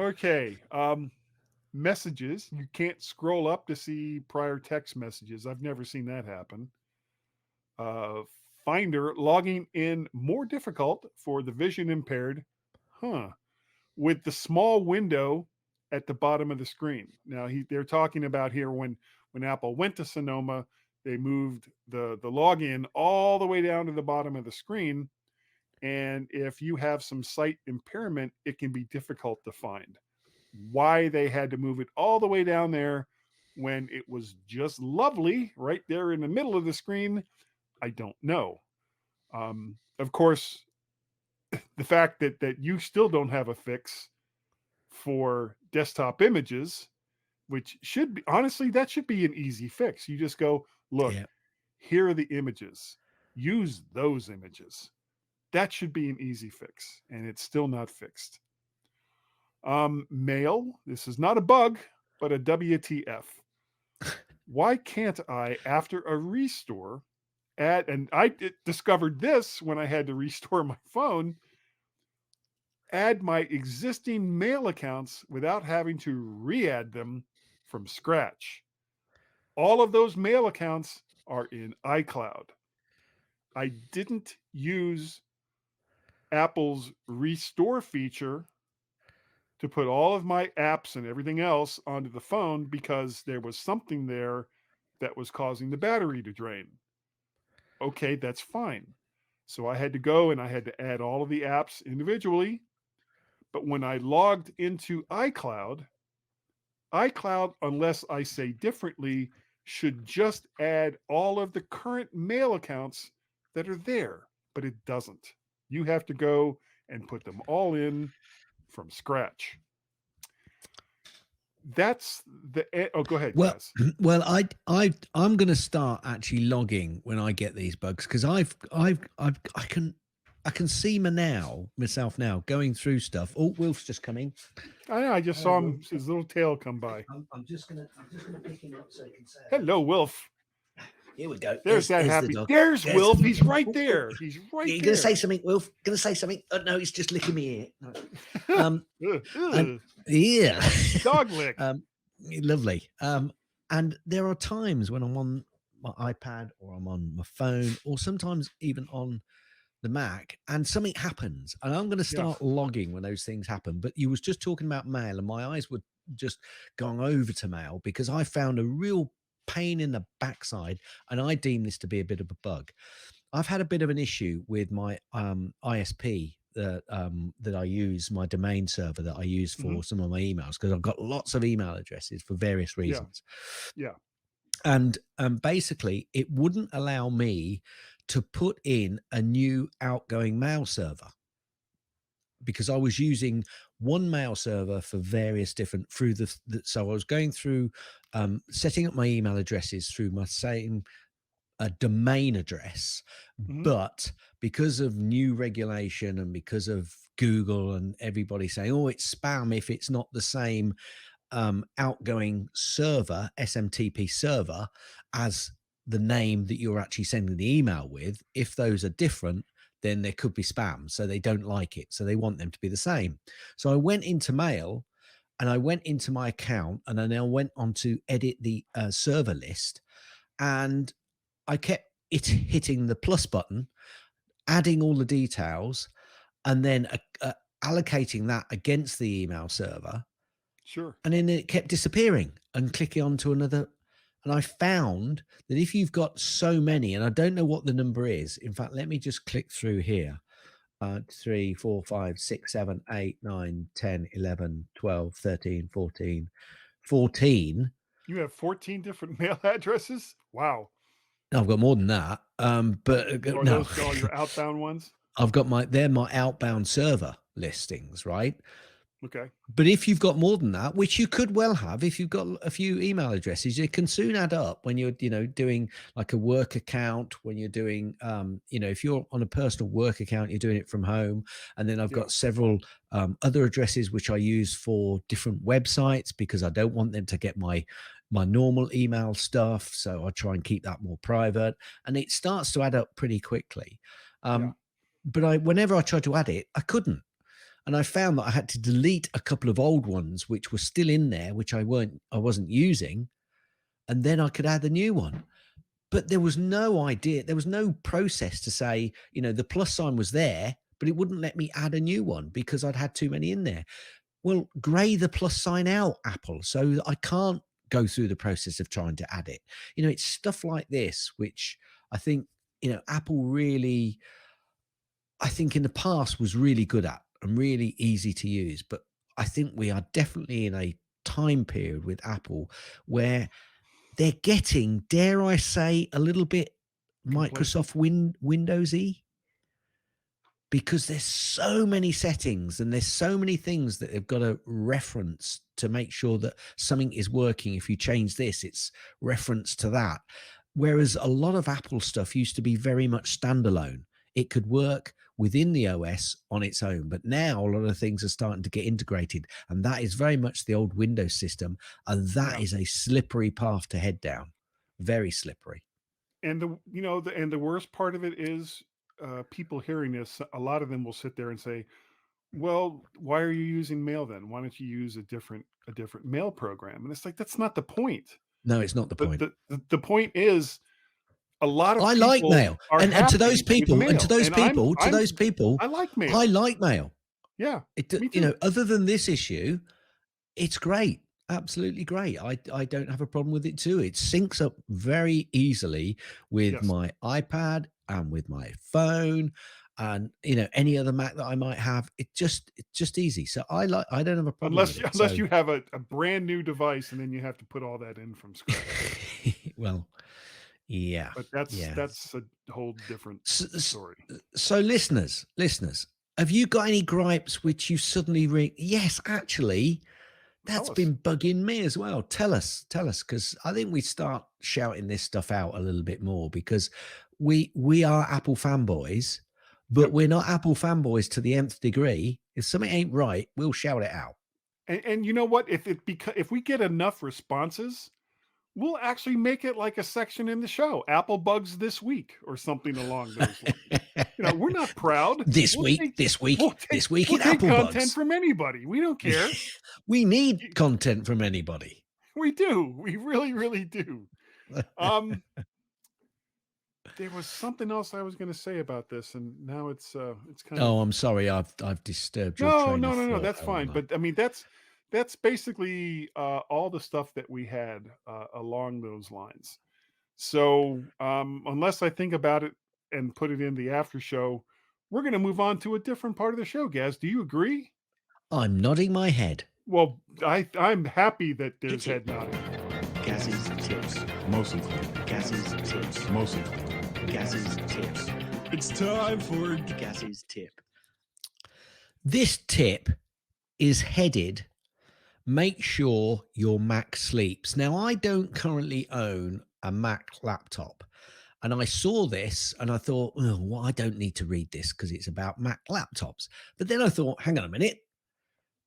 Speaker 1: Okay. Messages. You can't scroll up to see prior text messages. I've never seen that happen. Uh, Finder logging in more difficult for the vision impaired. Huh. With the small window at the bottom of the screen. Now they're talking about here when Apple went to Sonoma, they moved the login all the way down to the bottom of the screen. And if you have some sight impairment, it can be difficult to find. Why they had to move it all the way down there when it was just lovely right there in the middle of the screen, I don't know. Of course, the fact that you still don't have a fix for desktop images, which should be, honestly, that should be an easy fix. You just go, look,
Speaker 2: Yeah.
Speaker 1: here are the images. Use those images. That should be an easy fix, and it's still not fixed. Mail. This is not a bug, but a WTF. Why can't I, after a restore, add? And I discovered this when I had to restore my phone. Add my existing mail accounts without having to re-add them from scratch. All of those mail accounts are in iCloud. I didn't use Apple's restore feature to put all of my apps and everything else onto the phone because there was something there that was causing the battery to drain. Okay, that's fine. So I had to go and I had to add all of the apps individually. But when I logged into iCloud, unless I say differently, should just add all of the current mail accounts that are there, but it doesn't. You have to go and put them all in from scratch. That's oh, go ahead,
Speaker 2: Well,
Speaker 1: Kaz.
Speaker 2: well, I'm going to start actually logging when I get these bugs because I can see myself now going through stuff. Oh, Wilf's just coming.
Speaker 1: I know, I just
Speaker 2: Hello,
Speaker 1: saw
Speaker 2: Wilf.
Speaker 1: his little tail come by.
Speaker 2: I'm just gonna pick him up so he can say
Speaker 1: Hello, Wilf.
Speaker 2: Here we go.
Speaker 1: There's that
Speaker 2: There's the
Speaker 1: happy.
Speaker 2: dog.
Speaker 1: There's
Speaker 2: There's
Speaker 1: Wilf. He's right there. He's
Speaker 2: Are
Speaker 1: right
Speaker 2: you
Speaker 1: there.
Speaker 2: going to say something, Wilf? Going to say something? Oh, no, he's just licking me ear. No. And yeah,
Speaker 1: Dog lick.
Speaker 2: lovely. And there are times when I'm on my iPad or I'm on my phone or sometimes even on the Mac and something happens and I'm going to start logging when those things happen. But you was just talking about mail and my eyes were just going over to mail because I found a real pain in the backside and I deem this to be a bit of a bug. I've had a bit of an issue with my ISP that I use, my domain server that I use for some of my emails because I've got lots of email addresses for various reasons.
Speaker 1: Yeah.
Speaker 2: And basically, it wouldn't allow me to put in a new outgoing mail server because I was using one mail server for various different through so I was going through setting up my email addresses through my same domain address,
Speaker 1: Mhm.
Speaker 2: but because of new regulation and because of Google and everybody saying, oh, it's spam if it's not the same outgoing server, SMTP server, as the name that you're actually sending the email with. If those are different, then there could be spam. So they don't like it. So they want them to be the same. So I went into Mail and I went into my account and I now went on to edit the server list. And I kept hitting the plus button, adding all the details, and then allocating that against the email server,
Speaker 1: Sure.
Speaker 2: and then it kept disappearing and clicking on to another. And I found that if you've got so many, and I don't know what the number is. In fact, let me just click through here. 3, 4, 5, 6, 7, 8, 9, 10, 11, 12, 13, 14, 14.
Speaker 1: You have 14 different mail addresses? Wow.
Speaker 2: No, I've got more than that.
Speaker 1: Oh,
Speaker 2: But
Speaker 1: are
Speaker 2: no,
Speaker 1: those all your outbound ones?
Speaker 2: I've got they're my outbound server listings, right?
Speaker 1: Okay.
Speaker 2: But if you've got more than that, which you could well have, if you've got a few email addresses, it can soon add up when you're, doing like a work account, when you're doing, if you're on a personal work account, you're doing it from home. And then I've
Speaker 1: Yeah.
Speaker 2: got several other addresses which I use for different websites because I don't want them to get my normal email stuff. So I try and keep that more private, and it starts to add up pretty quickly.
Speaker 1: Yeah.
Speaker 2: But whenever I tried to add it, I couldn't, and I found that I had to delete a couple of old ones which were still in there, which I wasn't using, and then I could add a new one. But there was no idea, there was no process to say, the plus sign was there, but it wouldn't let me add a new one because I'd had too many in there. Well, gray the plus sign out, Apple, so that I can't go through the process of trying to add it. It's stuff like this which I think, Apple really, I think in the past was really good at and really easy to use. But I think we are definitely in a time period with Apple where they're getting, dare I say, a little bit
Speaker 1: Complacent.
Speaker 2: Microsoft Windowsy, because there's so many settings and there's so many things that they've got to reference to make sure that something is working. If you change this, it's reference to that. Whereas a lot of Apple stuff used to be very much standalone. It could work within the OS on its own, but now a lot of things are starting to get integrated, and that is very much the old Windows system, and that
Speaker 1: Yeah.
Speaker 2: is a slippery path to head down. Very slippery.
Speaker 1: And the worst part of it is people hearing this, a lot of them will sit there and say, "Well, why are you using mail then? Why don't you use a different mail program?" And it's like that's not the point.
Speaker 2: No, it's not the
Speaker 1: The
Speaker 2: point.
Speaker 1: the the, the point is a lot of
Speaker 2: I like
Speaker 1: people
Speaker 2: mail,
Speaker 1: are
Speaker 2: and to those
Speaker 1: happy with
Speaker 2: people, and to
Speaker 1: mail,
Speaker 2: those
Speaker 1: and I'm
Speaker 2: people, to
Speaker 1: I'm
Speaker 2: those people,
Speaker 1: I like
Speaker 2: I
Speaker 1: mail.
Speaker 2: like mail.
Speaker 1: Yeah,
Speaker 2: It,
Speaker 1: me too.
Speaker 2: other than this issue, it's great, absolutely great. I don't have a problem with it too. It syncs up very easily with
Speaker 1: Yes.
Speaker 2: my iPad and with my phone, and any other Mac that I might have. It's just easy. So I don't have a problem with
Speaker 1: Unless
Speaker 2: it.
Speaker 1: unless
Speaker 2: So
Speaker 1: you have a brand new device and then you have to put all that in from scratch.
Speaker 2: well, yeah,
Speaker 1: But that's
Speaker 2: yeah.
Speaker 1: that's a whole different
Speaker 2: S- s-
Speaker 1: story.
Speaker 2: So, listeners, have you got any gripes which you suddenly yes, actually, that's
Speaker 1: Tell us.
Speaker 2: been bugging me as well. Tell us, because I think we start shouting this stuff out a little bit more because we are Apple fanboys, but
Speaker 1: Yep.
Speaker 2: we're not Apple fanboys to the nth degree. If something ain't right, we'll shout it out.
Speaker 1: And you know what? If we get enough responses, we'll actually make it like a section in the show, Apple bugs this week or something along those lines. We're not proud.
Speaker 2: this
Speaker 1: We'll
Speaker 2: week,
Speaker 1: take
Speaker 2: this
Speaker 1: we'll
Speaker 2: week,
Speaker 1: take
Speaker 2: this week
Speaker 1: we'll
Speaker 2: in
Speaker 1: take
Speaker 2: Apple
Speaker 1: content
Speaker 2: bugs.
Speaker 1: from anybody. We don't care.
Speaker 2: We need
Speaker 1: Y-
Speaker 2: content from anybody.
Speaker 1: We do. We really, really do. Um, there was something else I was going to say about this, and now it's kind of
Speaker 2: Oh, I'm sorry, I've disturbed your
Speaker 1: no,
Speaker 2: train
Speaker 1: no,
Speaker 2: of
Speaker 1: no, no.
Speaker 2: thought,
Speaker 1: That's
Speaker 2: haven't
Speaker 1: fine.
Speaker 2: I?
Speaker 1: But I mean, that's basically all the stuff that we had along those lines. So, unless I think about it and put it in the after show, we're going to move on to a different part of the show, Gaz. Do you agree?
Speaker 2: I'm nodding my head.
Speaker 1: Well, I'm happy that there's
Speaker 3: It's you.
Speaker 1: head nodding.
Speaker 3: Gaz's tips.
Speaker 4: Mostly clean.
Speaker 3: Gaz's tips.
Speaker 4: Mostly clean.
Speaker 3: Gaz's tips.
Speaker 4: It's time for
Speaker 3: Gaz's tip.
Speaker 2: This tip is headed, make sure your Mac sleeps. Now, I don't currently own a Mac laptop. And I saw this and I thought, oh, well, I don't need to read this because it's about Mac laptops. But then I thought, hang on a minute,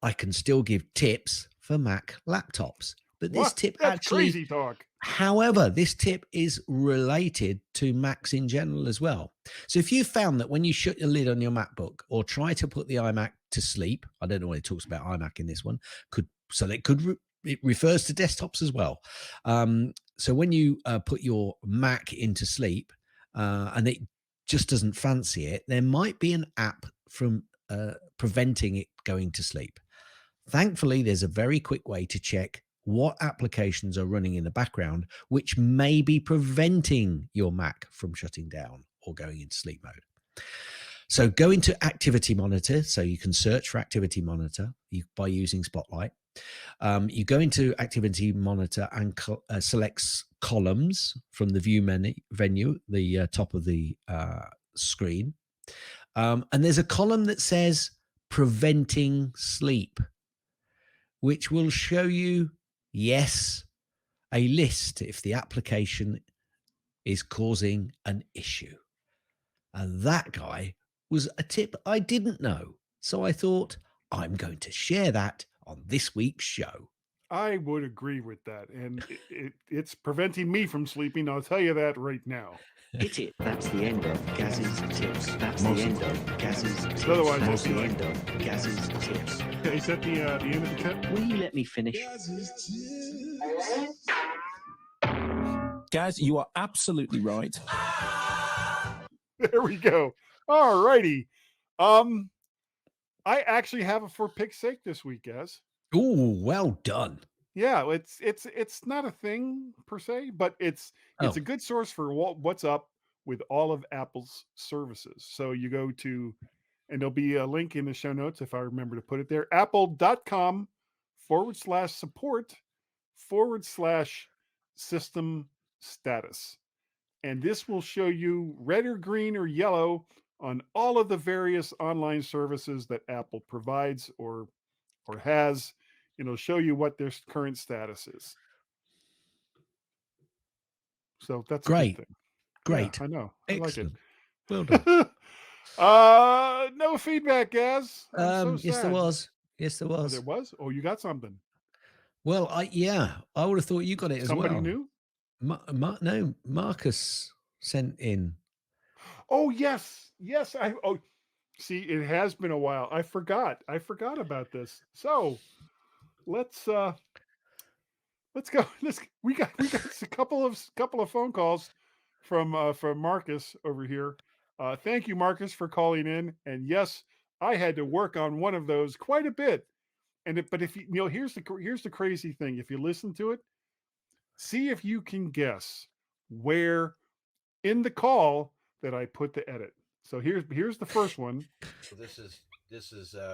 Speaker 2: I can still give tips for Mac laptops. But this
Speaker 1: What?
Speaker 2: tip
Speaker 1: That's
Speaker 2: actually,
Speaker 1: crazy talk.
Speaker 2: however, this tip is related to Macs in general as well. So if you found that when you shut your lid on your MacBook or try to put the iMac to sleep, I don't know why it talks about iMac in this one, it refers to desktops as well. So when you put your Mac into sleep and it just doesn't fancy it, there might be an app from preventing it going to sleep. Thankfully, there's a very quick way to check what applications are running in the background, which may be preventing your Mac from shutting down or going into sleep mode. So go into Activity Monitor. So you can search for Activity Monitor by using Spotlight. You go into Activity Monitor and selects columns from the view menu, the top of the screen. And there's a column that says preventing sleep, which will show you, yes, a list if the application is causing an issue. And that, guy, was a tip I didn't know. So I thought I'm going to share that on this week's show.
Speaker 1: I would agree with that. And it's preventing me from sleeping. I'll tell you that right now.
Speaker 3: Hit it. That's the end of Gaz's tips. That's the
Speaker 4: Mostly
Speaker 3: end of Gaz's tips.
Speaker 1: Otherwise,
Speaker 3: That's
Speaker 4: mostly
Speaker 3: the
Speaker 4: like-
Speaker 3: end of Gaz's tips.
Speaker 1: Is that the end of the tip?
Speaker 3: Will you let me finish?
Speaker 4: Gaz, you are absolutely right.
Speaker 1: There we go. All righty. I actually have a for pick's sake this week, guys.
Speaker 2: Oh, well done.
Speaker 1: Yeah, it's not a thing per se, but it's
Speaker 2: Oh.
Speaker 1: a good source for what's up with all of Apple's services. So you go to, and there'll be a link in the show notes if I remember to put it there, apple.com/support/system status. And this will show you red or green or yellow on all of the various online services that Apple provides or has. It'll show you what their current status is. So that's
Speaker 2: Great.
Speaker 1: a good thing.
Speaker 2: Great.
Speaker 1: Yeah, I know.
Speaker 2: Excellent.
Speaker 1: I
Speaker 2: Well
Speaker 1: like
Speaker 2: done.
Speaker 1: it. No feedback, Gaz. I'm so
Speaker 2: Yes, there
Speaker 1: sad.
Speaker 2: was. Yes, there
Speaker 1: Oh,
Speaker 2: was.
Speaker 1: there was? Oh, you got something.
Speaker 2: Well, I would have thought you got it as
Speaker 1: Somebody
Speaker 2: well.
Speaker 1: new?
Speaker 2: No, Marcus sent in.
Speaker 1: Oh, yes. Yes. See, it has been a while. I forgot about this. So let's go. We got a couple of phone calls from Marcus over here. Thank you, Marcus, for calling in. And yes, I had to work on one of those quite a bit. But if you here's the crazy thing. If you listen to it, see if you can guess where in the call that I put the edit. So here's the first one.
Speaker 5: So this is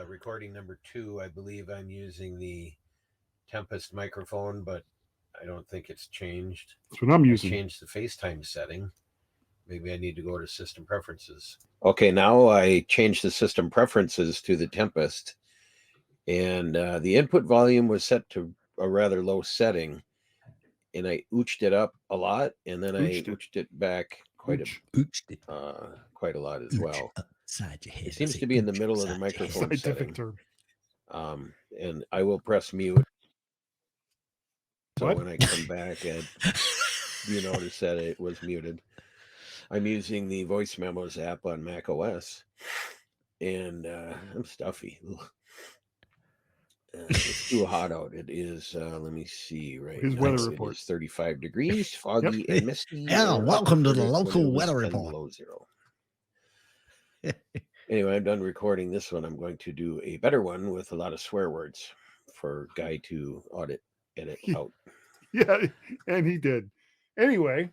Speaker 5: recording number 2. I believe I'm using the Tempest microphone, but I don't think it's changed.
Speaker 1: That's what I'm
Speaker 5: I
Speaker 1: using.
Speaker 5: changed the FaceTime setting. Maybe I need to go to system preferences. Okay, now I changed the system preferences to the Tempest, and the input volume was set to a rather low setting, and I ooched it up a lot, and then I ooched it back quite a lot as well.
Speaker 2: Upside your head.
Speaker 5: It seems to be in the middle of the
Speaker 2: upside your head.
Speaker 5: microphone
Speaker 1: Scientific
Speaker 5: setting.
Speaker 1: term.
Speaker 5: And I will press mute. So
Speaker 1: What?
Speaker 5: when I come back, you notice that it was muted. I'm using the Voice Memos app on Mac OS, and I'm stuffy. It's too hot out. It is, let me see, right
Speaker 1: His
Speaker 5: now,
Speaker 1: weather
Speaker 5: it
Speaker 1: report.
Speaker 5: is 35 degrees, foggy and misty.
Speaker 2: Yeah,
Speaker 5: and
Speaker 2: welcome to the
Speaker 5: when it
Speaker 2: local
Speaker 5: was
Speaker 2: weather
Speaker 5: 10
Speaker 2: report.
Speaker 5: below zero. Anyway, I'm done recording this one. I'm going to do a better one with a lot of swear words for Guy to edit out.
Speaker 1: Yeah, and he did. Anyway,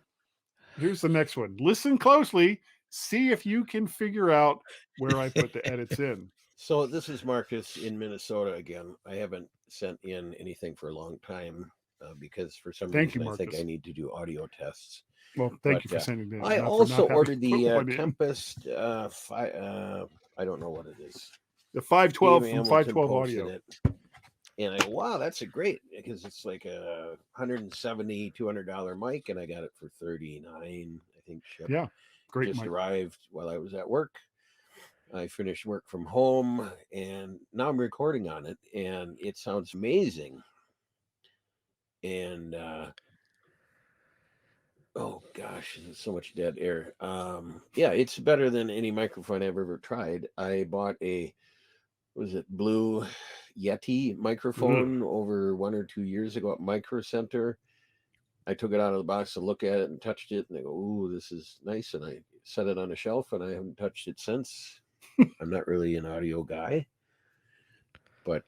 Speaker 1: here's the next one. Listen closely. See if you can figure out where I put the edits in.
Speaker 5: So this is Marcus in Minnesota again. I haven't sent in anything for a long time. because for some
Speaker 1: Thank you,
Speaker 5: reason I think I
Speaker 1: Marcus.
Speaker 5: need to do audio tests.
Speaker 1: Well, thank
Speaker 5: But,
Speaker 1: you for sending that.
Speaker 5: I
Speaker 1: not for
Speaker 5: also
Speaker 1: not having
Speaker 5: ordered
Speaker 1: to put
Speaker 5: the
Speaker 1: one in.
Speaker 5: Tempest. I don't know what it is.
Speaker 1: The 512
Speaker 5: Dave
Speaker 1: from
Speaker 5: Hamilton
Speaker 1: 512
Speaker 5: posted
Speaker 1: Audio.
Speaker 5: it. And I go, wow, that's a great, because it's like a $170, $200 mic, and I got it for $39, I think, shipped.
Speaker 1: Yeah, great
Speaker 5: Just
Speaker 1: mic.
Speaker 5: arrived while I was at work. I finished work from home, and now I'm recording on it, and it sounds amazing. And oh gosh, there's so much dead air. Yeah, it's better than any microphone I've ever tried. I bought a Blue Yeti microphone over 1 or 2 years ago at Micro Center. I took it out of the box to look at it and touched it, and I go, "Ooh, this is nice." And I set it on a shelf, and I haven't touched it since. I'm not really an audio guy, but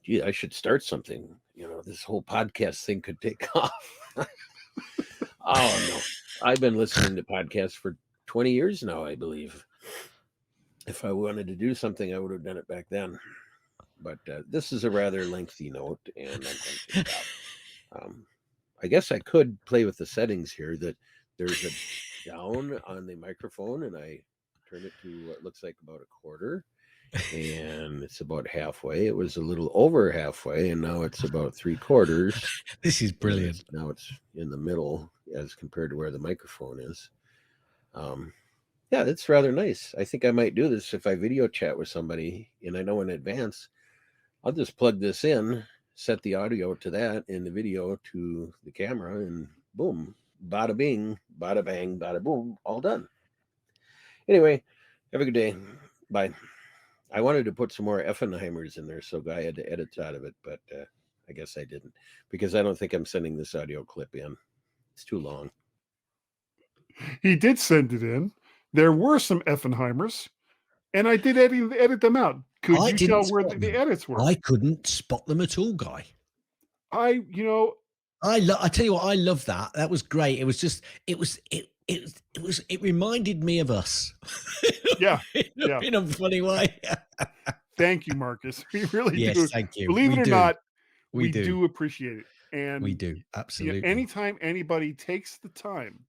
Speaker 5: gee, I should start something. This whole podcast thing could take off. Oh no, I've been listening to podcasts for 20 years now, I believe. If I wanted to do something, I would have done it back then. But this is a rather lengthy note, and I'm going to stop. I guess I could play with the settings here. That there's a down on the microphone, and I turn it to what looks like about a quarter, and it's about halfway. It was a little over halfway, and now it's about 3/4.
Speaker 2: This is brilliant.
Speaker 5: Now it's in the middle as compared to where the microphone is. Yeah, it's rather nice. I think I might do this if I video chat with somebody, and I know in advance. I'll just plug this in, set the audio to that, and the video to the camera, and boom, bada bing, bada bang, bada boom, all done. Anyway, have a good day. Bye. I wanted to put some more Effenheimers in there, so Guy had to edit out of it, but I guess I didn't, because I don't think I'm sending this audio clip in. It's too long.
Speaker 1: He did send it in. There were some Effenheimers, and I did edit them out. Could
Speaker 2: I
Speaker 1: you
Speaker 2: didn't
Speaker 1: tell where
Speaker 2: spot
Speaker 1: the
Speaker 2: them.
Speaker 1: edits were?
Speaker 2: I couldn't spot them at all, Guy.
Speaker 1: I
Speaker 2: tell you what, I love that. That was great. It was just, it reminded me of us.
Speaker 1: Yeah,
Speaker 2: in a funny way.
Speaker 1: Thank you, Marcus. We really do.
Speaker 2: Yes, thank you.
Speaker 1: Believe it or not,
Speaker 2: we
Speaker 1: do appreciate it. And
Speaker 2: we do, absolutely.
Speaker 1: Anytime anybody takes the time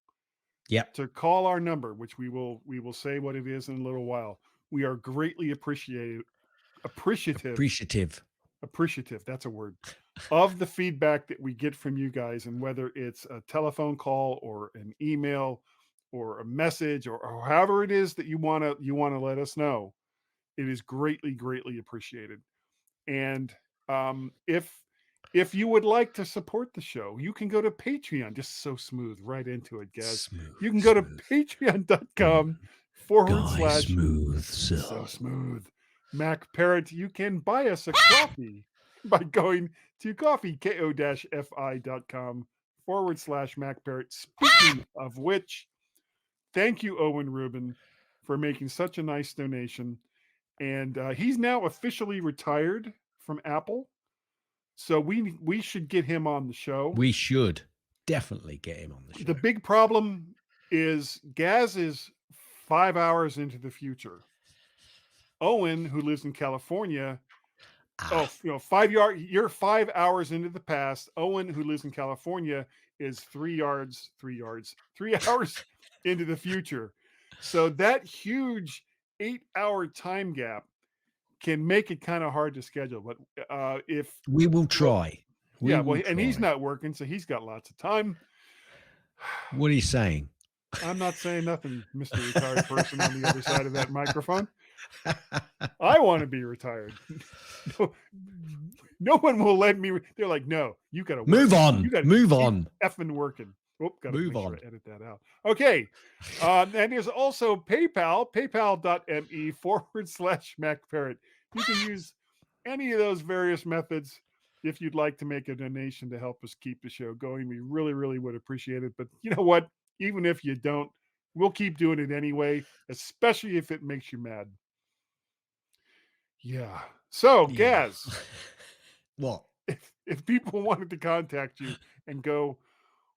Speaker 1: to call our number, which we will say what it is in a little while, we are greatly appreciative. That's a word. Of the feedback that we get from you guys, and whether it's a telephone call or an email or a message or however it is that you want to let us know, it is greatly appreciated. And if you would like to support the show, you can go to Patreon. Just so smooth, right into it, Gaz. You can go to patreon.com /
Speaker 2: smooth,
Speaker 1: so smooth. Macparrot. You can buy us a coffee by going to ko-fi.com / Macparrot. Speaking of which, thank you, Owen Rubin, for making such a nice donation. And he's now officially retired from Apple. So we should get him on the show.
Speaker 2: We should definitely get him on the show.
Speaker 1: The big problem is Gaz is 5 hours into the future. Owen, who lives in California, you're 5 hours into the past. Owen, who lives in California, is 3 hours into the future. So that huge 8-hour time gap can make it kind of hard to schedule. But if
Speaker 2: we will try,
Speaker 1: and he's not working, so he's got lots of time.
Speaker 2: What are you saying?
Speaker 1: I'm not saying nothing, Mr. Retired person on the other side of that microphone. I want to be retired. No one will let me. They're like, no, you got to
Speaker 2: move on. You got to move on.
Speaker 1: Effing working. Oh, got to
Speaker 2: move
Speaker 1: make
Speaker 2: on.
Speaker 1: sure I edit that out. Okay. And there's also PayPal, paypal.me / Macparrot. You can use any of those various methods if you'd like to make a donation to help us keep the show going. We really would appreciate it. But you know what? Even if you don't, we'll keep doing it anyway, especially if it makes you mad. Yeah. So, Gaz.
Speaker 2: What?
Speaker 1: If people wanted to contact you and go,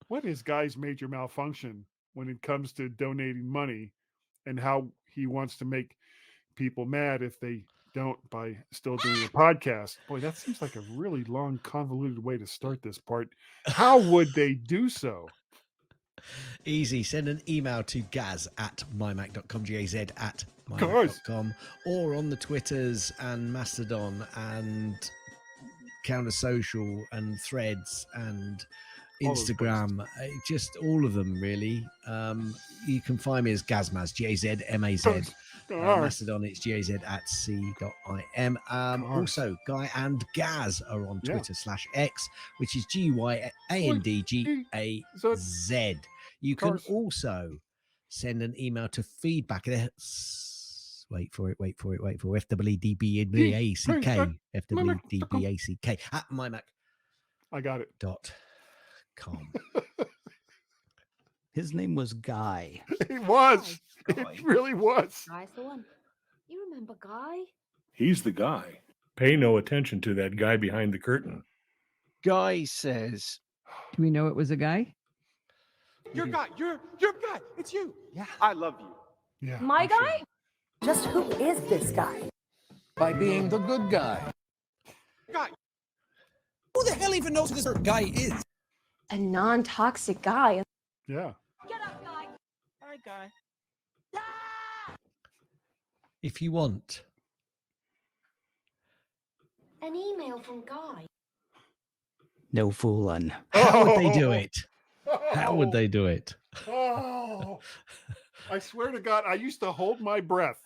Speaker 1: what is Guy's major malfunction when it comes to donating money, and how he wants to make people mad if they don't by still doing a podcast. Boy, that seems like a really long, convoluted way to start this part. How would they do so?
Speaker 2: Easy. Send an email to gaz@mymac.com,
Speaker 1: Guys.
Speaker 2: gaz@mymac.com, or on the Twitters and Mastodon and Counter Social and Threads and
Speaker 1: All those
Speaker 2: Instagram, just all of them, really. You can find me as Gazmaz, Gazmaz. Mastodon, it's gaz@c.im. Also, Guy and Gaz are on Twitter /X, which is GYANDGAZ. You can also send an email to feedback. Wait for it. FWDBACK at mymac.
Speaker 1: I got it.
Speaker 2: .com.
Speaker 4: His name was Guy.
Speaker 1: It was.
Speaker 4: Guy.
Speaker 1: It really was.
Speaker 6: Guy's the one. You remember Guy?
Speaker 7: He's the guy. Pay no attention to that guy behind the curtain.
Speaker 8: Guy says,
Speaker 9: Do we know it was a guy?
Speaker 10: Your guy. Your guy. It's you.
Speaker 8: yeah,
Speaker 10: I love you.
Speaker 1: Yeah.
Speaker 6: My
Speaker 1: I'm sure.
Speaker 6: guy?
Speaker 11: Just who is this guy?
Speaker 8: by being the good guy.
Speaker 10: Guy.
Speaker 4: Who the hell even knows who this guy is?
Speaker 6: A non-toxic guy.
Speaker 1: Yeah.
Speaker 6: Get up, Guy.
Speaker 10: Hi, guy.
Speaker 2: If you want.
Speaker 6: An email from Guy.
Speaker 4: No fooling.
Speaker 2: How would they do it? How would they do it?
Speaker 1: Oh, I swear to God, I used to hold my breath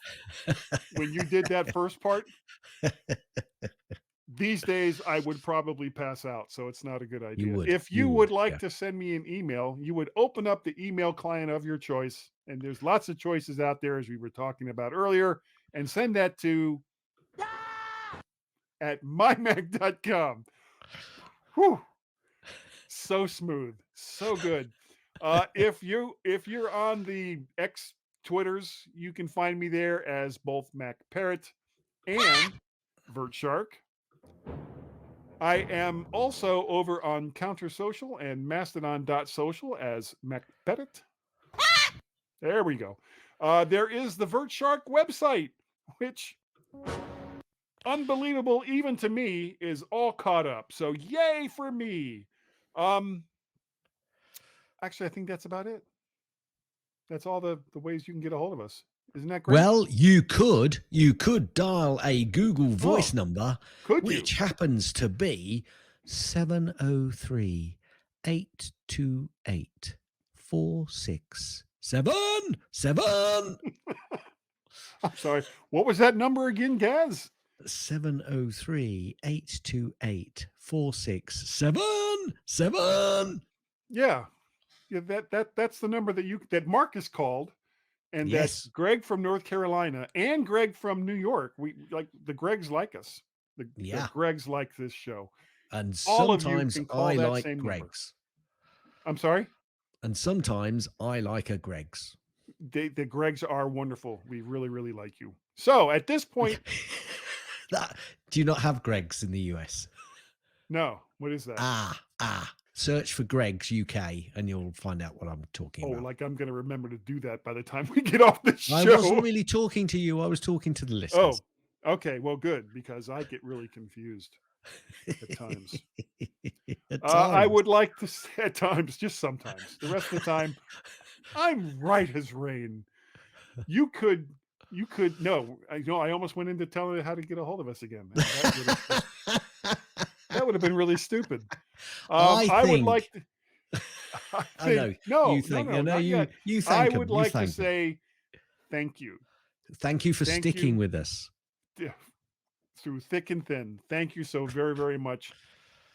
Speaker 1: when you did that first part. These days, I would probably pass out, so it's not a good idea.
Speaker 2: would.
Speaker 1: If
Speaker 2: You
Speaker 1: you
Speaker 2: would,
Speaker 1: would like
Speaker 2: yeah.
Speaker 1: to send me an email, you would open up the email client of your choice, and there's lots of choices out there, as we were talking about earlier, and send that to at mymac.com. Whew. So smooth, so good. If you're on the X Twitters, you can find me there as both Macparrot and VertShark. I am also over on Counter Social and Mastodon.social as Macparrot. There we go. There is the VertShark website, which, unbelievable even to me, is all caught up. So yay for me. Actually, I think that's about it. That's all the ways you can get a hold of us. Isn't that great?
Speaker 2: Well, you could dial a Google Voice number,
Speaker 1: could you?
Speaker 2: which happens to be 703-828-4677.
Speaker 1: I'm sorry. What was that number again, Gaz?
Speaker 2: 703-828-4677.
Speaker 1: Yeah. Yeah, that's the number that Marcus called, and
Speaker 2: Yes.
Speaker 1: that's Greg from North Carolina and Greg from New York. We like the Gregs like us. The Gregs like this show.
Speaker 2: And
Speaker 1: All of you
Speaker 2: sometimes
Speaker 1: can call
Speaker 2: I
Speaker 1: that
Speaker 2: like
Speaker 1: same number.
Speaker 2: Greg's.
Speaker 1: I'm sorry?
Speaker 2: And sometimes I like a Greg's.
Speaker 1: The Gregs are wonderful. We really, really like you. So at this point,
Speaker 2: Do you not have Greg's in the US?
Speaker 1: no. What is that?
Speaker 2: Search for Greg's UK and you'll find out what I'm talking
Speaker 1: Oh,
Speaker 2: about.
Speaker 1: like I'm going to remember to do that by the time we get off the show.
Speaker 2: I wasn't really talking to you. I was talking to the
Speaker 1: Oh,
Speaker 2: listeners.
Speaker 1: okay. Well, good, because I get really confused at times.
Speaker 2: At
Speaker 1: I
Speaker 2: times.
Speaker 1: would like to say at times, just sometimes. The rest of the time, I'm right as rain. You could. No, I almost went into telling you how to get a hold of us again. That would have been really stupid. I would like to.
Speaker 2: I know.
Speaker 1: No,
Speaker 2: You think.
Speaker 1: no,
Speaker 2: I know
Speaker 1: not
Speaker 2: you.
Speaker 1: yet.
Speaker 2: You
Speaker 1: I
Speaker 2: thank
Speaker 1: would
Speaker 2: them. You
Speaker 1: like to
Speaker 2: thank them.
Speaker 1: say thank you.
Speaker 2: Thank you for
Speaker 1: thank
Speaker 2: sticking
Speaker 1: you.
Speaker 2: with us.
Speaker 1: Yeah, through thick and thin. Thank you so very, very much.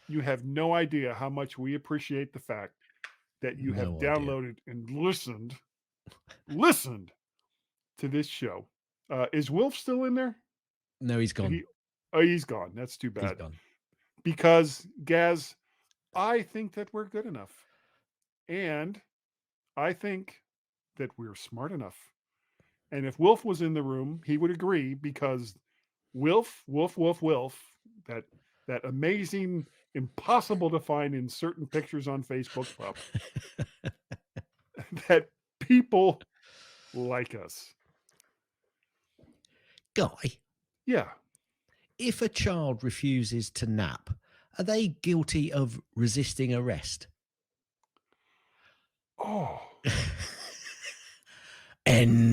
Speaker 1: You have no idea how much we appreciate the fact that you have
Speaker 2: No idea.
Speaker 1: downloaded and listened to this show. Is Wilf still in there?
Speaker 2: No, he's gone.
Speaker 1: He's gone. That's too
Speaker 2: He's
Speaker 1: bad.
Speaker 2: gone.
Speaker 1: Because, Gaz, I think that we're good enough. And I think that we're smart enough. And if Wilf was in the room, he would agree, because Wilf, that amazing, impossible to find in certain pictures on Facebook pup, that people like us.
Speaker 2: Guy,
Speaker 1: Yeah.
Speaker 2: if a child refuses to nap, are they guilty of resisting arrest?
Speaker 1: Oh.
Speaker 2: End.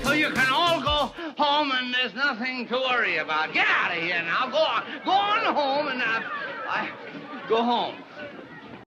Speaker 12: So you can all go home and there's nothing to worry about. Get out of here now. Go on. Go on home and I go home.